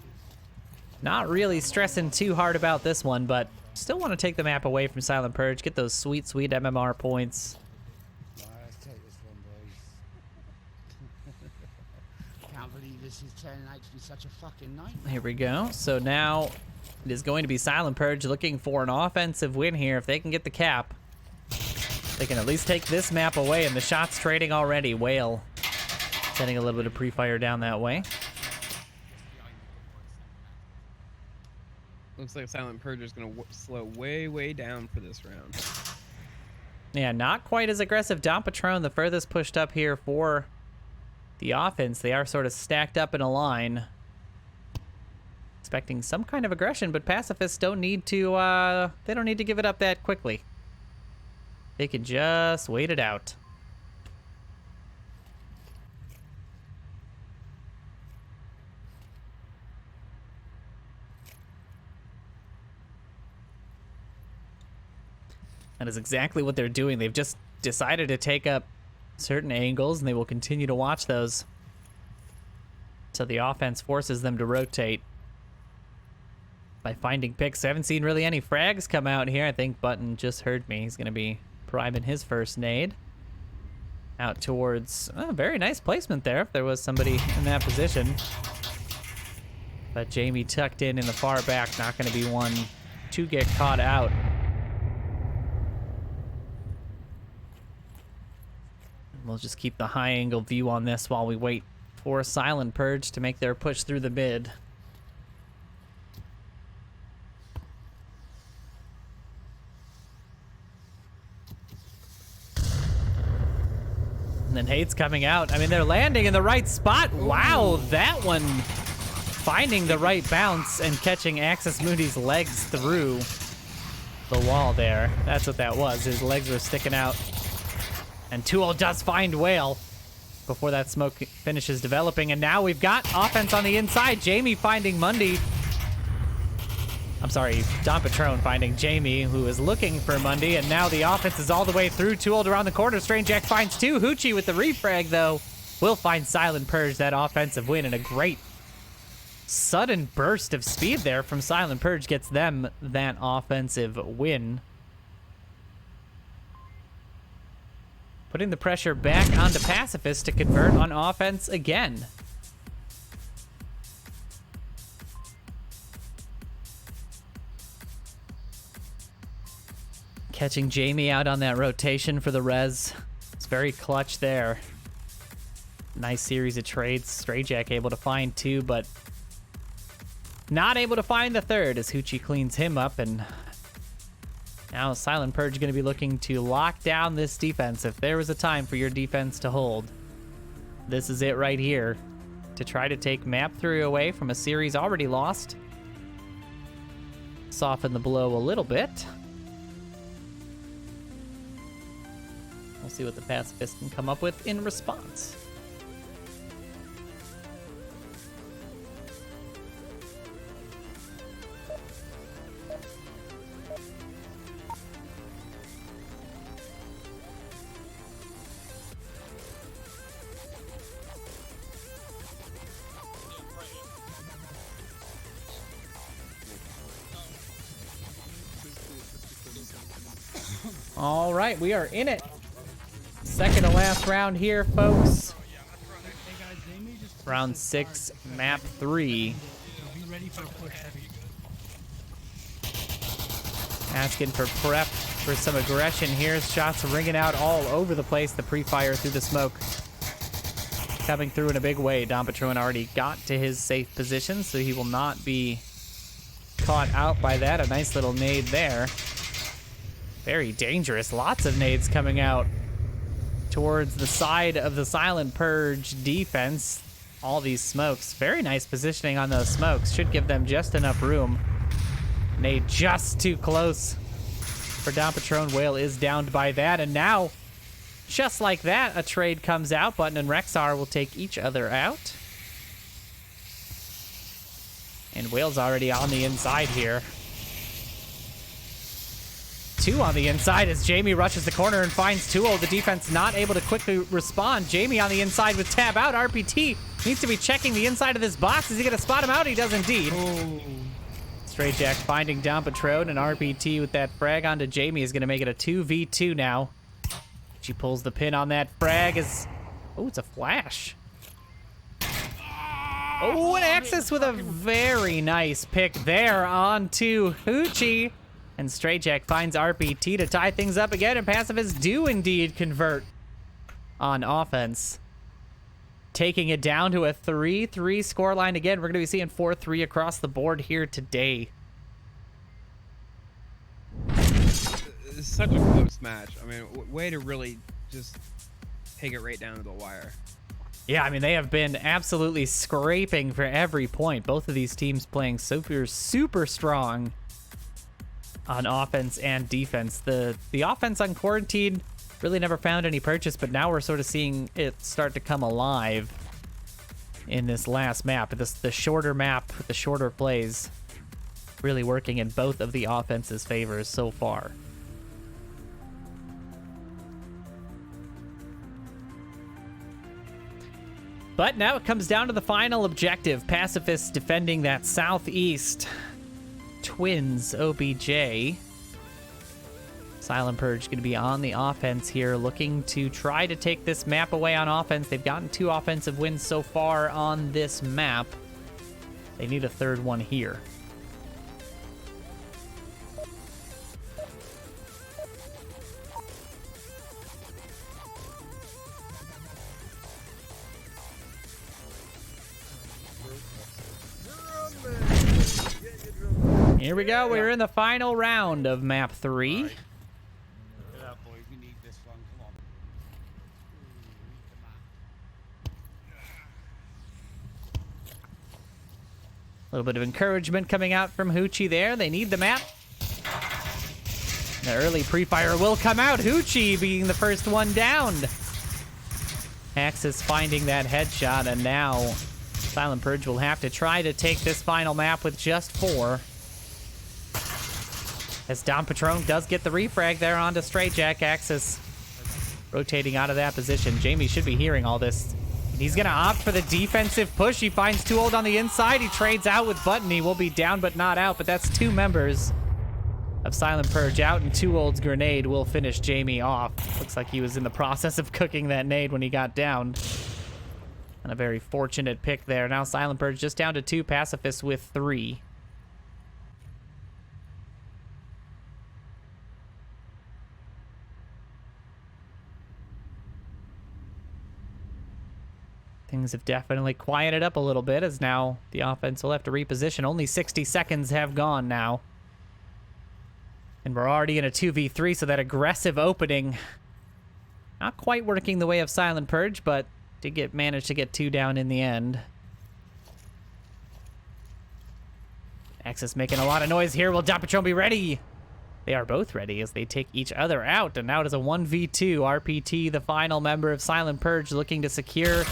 C: Not really stressing too hard about this one, but still want to take the map away from Silent Purge, get those sweet, sweet MMR points.
F: Right, let's take this one, boys. Can't believe this is turning out to be such a fucking nightmare.
C: Here we go. So now it is going to be Silent Purge looking for an offensive win here. If they can get the cap, they can at least take this map away, and the shots trading already. Whale sending a little bit of pre-fire down that way.
B: Looks like Silent Purge is going to slow way, way down for this round.
C: Yeah, not quite as aggressive. Don Patron, the furthest pushed up here for the offense. They are sort of stacked up in a line. Expecting some kind of aggression, but Pacifists don't need to, they don't need to give it up that quickly. They can just wait it out. That is exactly what they're doing. They've just decided to take up certain angles, and they will continue to watch those. So the offense forces them to rotate by finding picks. I haven't seen really any frags come out here. I think Button just heard me. He's going to be priming his first nade. Out towards... Oh, very nice placement there if there was somebody in that position. But Jamie tucked in the far back. Not going to be one to get caught out. We'll just keep the high angle view on this while we wait for Silent Purge to make their push through the mid. And then Hate's coming out. I mean, they're landing in the right spot. Wow, that one finding the right bounce and catching Axis Moody's legs through the wall there. That's what that was. His legs were sticking out. And Tool does find Whale before that smoke finishes developing. And now we've got offense on the inside. Jamie finding Mundy. I'm sorry, Don Patron finding Jamie, who is looking for Mundy. And now the offense is all the way through. Tool around the corner. Strange Jack finds 2. Hoochie with the refrag, though, will find Silent Purge that offensive win. And a great sudden burst of speed there from Silent Purge gets them that offensive win. Putting the pressure back onto Pacifists to convert on offense again. Catching Jamie out on that rotation for the res. It's very clutch there. Nice series of trades. Stray Jack able to find 2, but not able to find the 3rd as Hoochie cleans him up. And now Silent Purge going to be looking to lock down this defense. If there was a time for your defense to hold, this is it right here. To try to take map 3 away from a series already lost. Soften the blow a little bit. We'll see what the Pacifists can come up with in response. All right, we are in it. Second to last round here, folks. Round 6, map 3. Asking for prep for some aggression here. Shots ringing out all over the place. The pre-fire through the smoke coming through in a big way. Don Patron already got to his safe position, so he will not be caught out by that. A nice little nade there. Very dangerous. Lots of nades coming out towards the side of the Silent Purge defense. All these smokes. Very nice positioning on those smokes. Should give them just enough room. Nade just too close for Don Patron. Whale is downed by that. And now, just like that, a trade comes out. Button and Rexar will take each other out. And Whale's already on the inside here. 2 on the inside as Jamie rushes the corner and finds Tool. The defense not able to quickly respond. Jamie on the inside with tab out. RPT needs to be checking the inside of this box. Is he going to spot him out? He does indeed.
B: Oh.
C: Straight Jack finding Down Patron, and RPT with that frag onto Jamie is going to make it a 2v2 now. She pulls the pin on that frag as... Oh, it's a flash. Oh, and Axis with a very nice pick there onto Hoochie. And Straight Jack finds RPT to tie things up again, and Pacifists do indeed convert on offense. Taking it down to a 3-3 scoreline again. We're going to be seeing 4-3 across the board here today.
B: It's such a close match. I mean, way to really just take it right down to the wire.
C: Yeah, I mean, they have been absolutely scraping for every point. Both of these teams playing super strong on offense and defense. The offense on Quarantine really never found any purchase, but now we're sort of seeing it start to come alive in this last map. The shorter map, the shorter plays, really working in both of the offense's favors so far. But now it comes down to the final objective. Pacifists defending that southeast. Twins OBJ. Silent Purge going to be on the offense here, looking to try to take this map away on offense. They've gotten 2 offensive wins so far on this map. They need a 3rd one here. Here we go. We're in the final round of map 3.
F: Look at that, boys. We need this one. Come on.
C: A little bit of encouragement coming out from Hoochie there. They need the map. The early pre-fire will come out. Hoochie being the first one downed. Axis finding that headshot, and now Silent Purge will have to try to take this final map with just 4. As Dom Patron does get the refrag there onto Straight Jack. Axis rotating out of that position. Jamie should be hearing all this. He's going to opt for the defensive push. He finds Too Old on the inside. He trades out with Button. He will be down but not out, but that's 2 members of Silent Purge out, and Too Old's grenade will finish Jamie off. Looks like he was in the process of cooking that nade when he got down. And a very fortunate pick there. Now Silent Purge just down to 2, Pacifists with 3. Things have definitely quieted up a little bit, as now the offense will have to reposition. Only 60 seconds have gone now. And we're already in a 2v3, so that aggressive opening not quite working the way of Silent Purge, but did manage to get 2 down in the end. Axis making a lot of noise here. Will Dapatron be ready? They are both ready as they take each other out, and now it is a 1v2. RPT, the final member of Silent Purge, looking to secure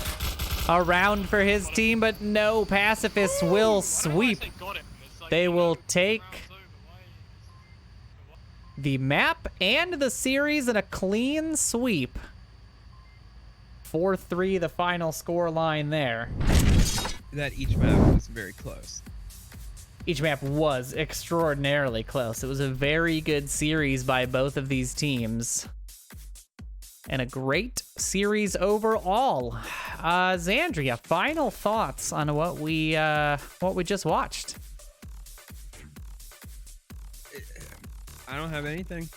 C: a round for his team, but no, Pacifists will sweep. They will take the map and the series in a clean sweep. 4-3 the final score line there.
B: That each map was very close.
C: Each map was extraordinarily close. It was a very good series by both of these teams. And a great series overall. Xandria, final thoughts on what we just watched?
B: I don't have anything.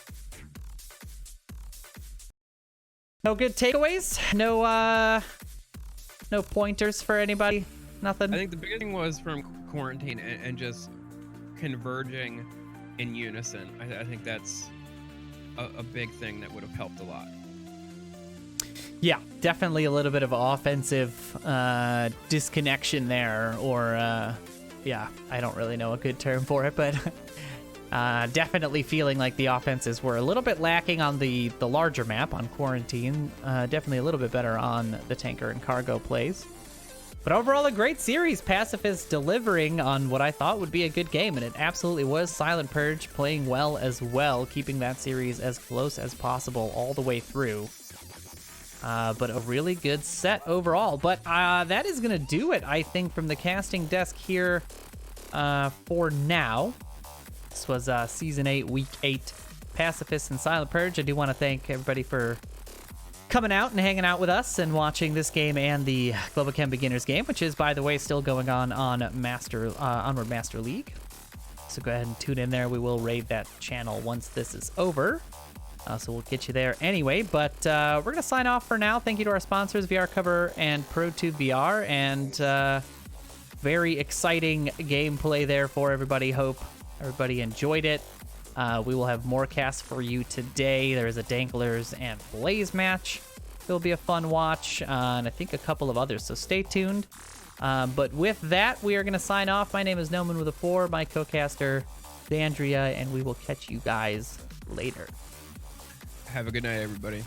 C: No good takeaways? No pointers for anybody? Nothing?
B: I think the biggest thing was from Quarantine and just converging in unison. I think that's a big thing that would have helped a lot.
C: Yeah, definitely a little bit of offensive disconnection there, or yeah, I don't really know a good term for it, but definitely feeling like the offenses were a little bit lacking on the larger map on Quarantine. Definitely a little bit better on the tanker and cargo plays. But overall, a great series. Pacifists delivering on what I thought would be a good game, and it absolutely was. Silent Purge playing well as well, keeping that series as close as possible all the way through. But a really good set overall. But that is going to do it, I think, from the casting desk here for now. This was Season 8, Week 8, Pacifists and Silent Purge. I do want to thank everybody for coming out and hanging out with us and watching this game and the Global Chem Beginners game, which is, by the way, still going on Onward Master League. So go ahead and tune in there. We will raid that channel once this is over. So we'll get you there anyway. But we're going to sign off for now. Thank you to our sponsors, VR Cover and ProTube VR. And very exciting gameplay there for everybody. Hope everybody enjoyed it. We will have more casts for you today. There is a Danklers and Blaze match. It'll be a fun watch, and I think a couple of others, so stay tuned. But with that, we are going to sign off. My name is Noman with a 4, my co-caster, Xandria, and we will catch you guys later.
B: Have a good night, everybody.